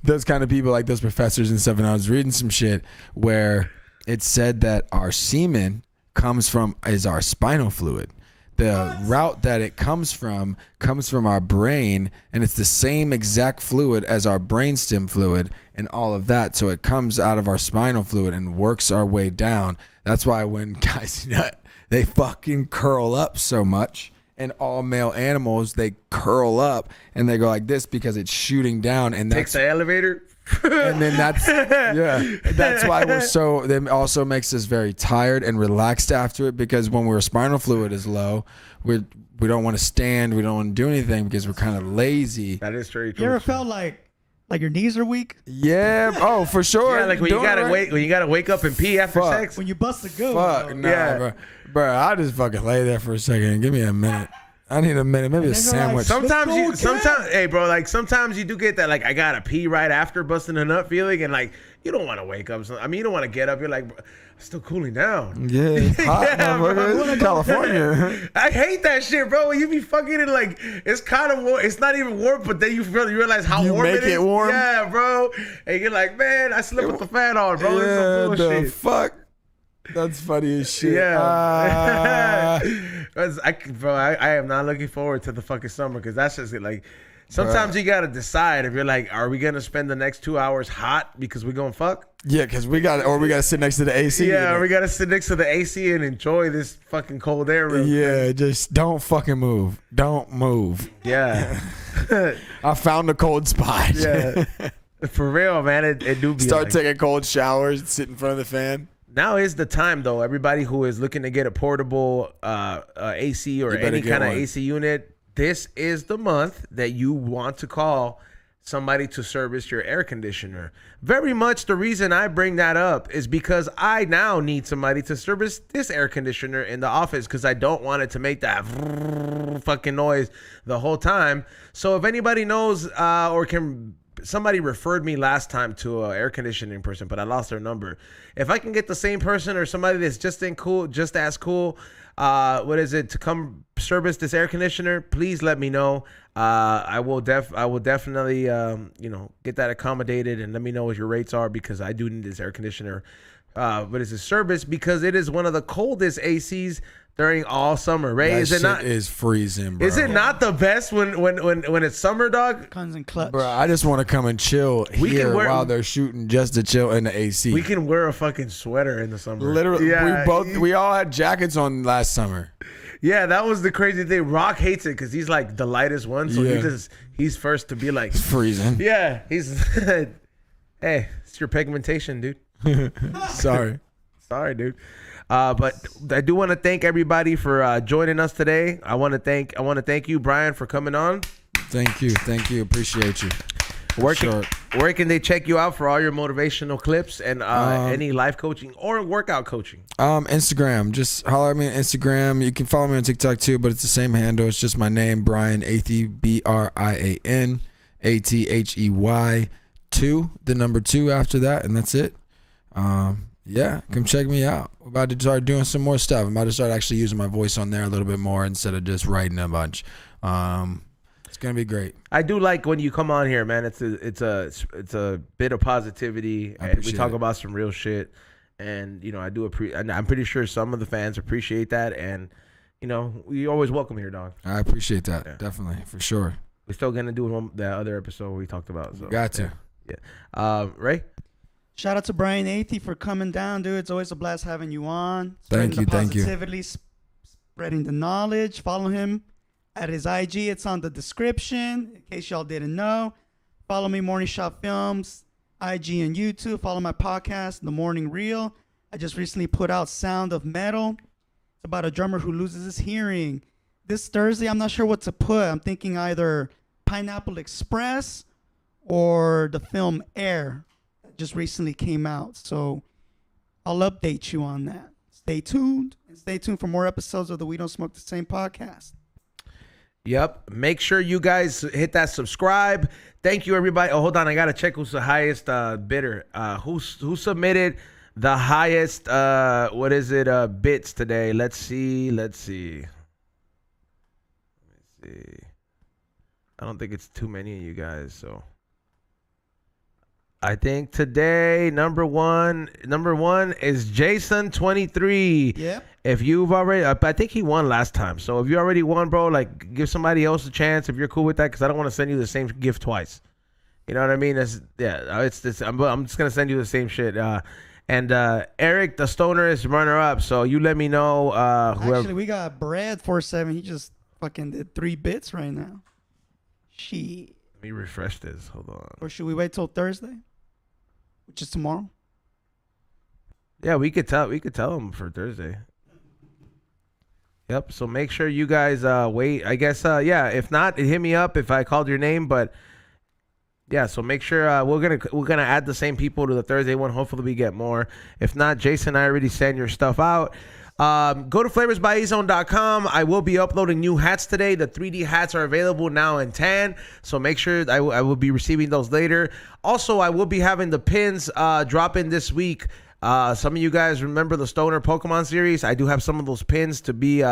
those kind of people, like those professors and stuff. And I was reading some shit where it said that our semen is our spinal fluid. The route that it comes from our brain, and it's the same exact fluid as our brainstem fluid and all of that. So it comes out of our spinal fluid and works our way down. That's why when guys nut, they fucking curl up so much. And all male animals, they curl up and they go like this because it's shooting down. And takes the elevator. And then that's why we're so. That also makes us very tired and relaxed after it, because when our spinal fluid is low, we don't want to stand, we don't want to do anything because we're kind of lazy. That is very true. You ever felt like your knees are weak? Yeah. Oh, for sure. Yeah, like when you gotta wake up and pee after sex. When you bust a good Fuck, one. nah, Yeah. bro. I just fucking lay there for a second. Give me a minute. I need a minute, maybe a then you're like, sandwich. Sometimes, hey, bro, like sometimes you do get that, like I gotta pee right after busting a nut feeling, and like you don't want to wake up. I mean, you don't want to get up. You're like, I'm still cooling down. Yeah, it's hot, Yeah, bro. motherfucker. It's California. I hate that shit, bro. When you be fucking it, like it's kind of warm. It's not even warm, but then you realize how You warm make it is. it warm? Yeah, bro. And you're like, man, I slept with the fan on, bro. This is some the bullshit. fuck. That's funny as shit. Yeah. I am not looking forward to the fucking summer, because that's just like sometimes you gotta decide if you're like, are we gonna spend the next 2 hours hot because we gonna fuck? Yeah, because we gotta sit next to the AC. Yeah, we gotta sit next to the AC and enjoy this fucking cold air. Yeah, just don't fucking move. Don't move. Yeah. I found a cold spot. Yeah. For real, man. It do be Start like, taking cold showers, sit in front of the fan. now is the time, though. Everybody who is looking to get a portable AC or any kind of AC unit, this is the month that you want to call somebody to service your air conditioner. Very much the reason I bring that up is because I now need somebody to service this air conditioner in the office, because I don't want it to make that fucking noise the whole time. So if anybody knows or can... Somebody referred me last time to an air conditioning person, but I lost their number. If I can get the same person or somebody that's just as cool, to come service this air conditioner, please let me know. I will definitely get that accommodated, and let me know what your rates are, because I do need this air conditioner. But it's a service because it is one of the coldest ACs during all summer, right? That Is it shit not? is freezing, bro. Is it not the best when it's summer, dog? Comes in clutch. Bro, I just want to come and chill here wear- while they're shooting, just to chill in the AC. We can wear a fucking sweater in the summer. Literally, Yeah. we all had jackets on last summer. Yeah, that was the crazy thing. Rock hates it because he's like the lightest one, so Yeah. he's first to be like, It's freezing. yeah, he's hey, it's your pigmentation, dude. Sorry. Sorry, dude. But I do want to thank everybody for joining us today. I want to thank you, Brian, for coming on. Thank you. Appreciate you. Where can they check you out for all your motivational clips and any life coaching or workout coaching? Instagram. Just holler at me on Instagram. You can follow me on TikTok too, but it's the same handle. It's just my name, Brian Athey, BrianAthey 2, the number 2 after that, and that's it. Yeah, come check me out. We're about to start doing some more stuff. I'm about to start actually using my voice on there a little bit more instead of just writing a bunch. It's gonna be great. I do like when you come on here, man. It's a bit of positivity, and we talk about some real shit. And I do and I'm pretty sure some of the fans appreciate that. And we always welcome here, dog. I appreciate that. Definitely, for sure. We're still gonna do the other episode we talked about. So Got to. Yeah. Ray. Shout out to Brian Athey for coming down, dude. It's always a blast having you on. Thank you. Positivity, spreading the knowledge. Follow him at his IG. It's on the description in case y'all didn't know. Follow me, Morning Shot Films, IG and YouTube. Follow my podcast, The Morning Reel. I just recently put out Sound of Metal. It's about a drummer who loses his hearing. This Thursday, I'm not sure what to put. I'm thinking either Pineapple Express or the film Air. Just recently came out, so I'll update you on that. Stay tuned, and stay tuned for more episodes of the We Don't Smoke the Same podcast. Yep. Make sure you guys hit that subscribe. Thank you, everybody. Oh, hold on. I gotta check who's the highest bidder. Who submitted the highest bits today? Let's see. I don't think it's too many of you guys, so I think today number one is Jason23. Yep. If you've already, I think he won last time. So if you already won, bro, like give somebody else a chance if you're cool with that, because I don't want to send you the same gift twice. You know what I mean? I'm just gonna send you the same shit. And Eric, the stoner, is runner up. So you let me know. Whoever. Actually, we got Brad 47. He just fucking did 3 bits right now. Shit. Let me refresh this. Hold on. Or should we wait till Thursday? which is tomorrow. Yeah, we could tell them for Thursday. Yep. So make sure you guys wait. I guess yeah. If not, hit me up if I called your name. But yeah, so make sure we're gonna add the same people to the Thursday one. Hopefully we get more. If not, Jason and I already send your stuff out. Go to flavorsbyezone.com. I will be uploading new hats today. The 3D hats are available now in tan, so make sure I will be receiving those later. Also, I will be having the pins drop in this week. Some of you guys remember the Stoner Pokemon series. I do have some of those pins to be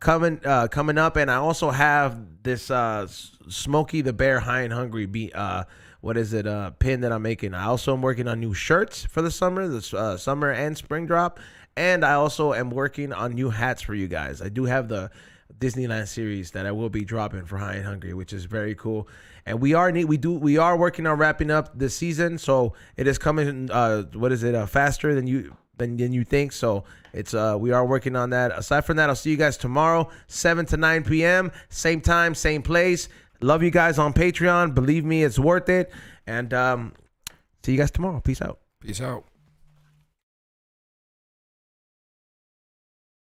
coming up, and I also have this Smokey the Bear High and Hungry pin that I'm making. I also am working on new shirts for the summer and spring drop. And I also am working on new hats for you guys. I do have the Disneyland series that I will be dropping for High and Hungry, which is very cool. And we are working on wrapping up this season, so it is coming. Faster than you think. So it's we are working on that. Aside from that, I'll see you guys tomorrow, 7 to 9 p.m. Same time, same place. Love you guys on Patreon. Believe me, it's worth it. And see you guys tomorrow. Peace out. Peace out.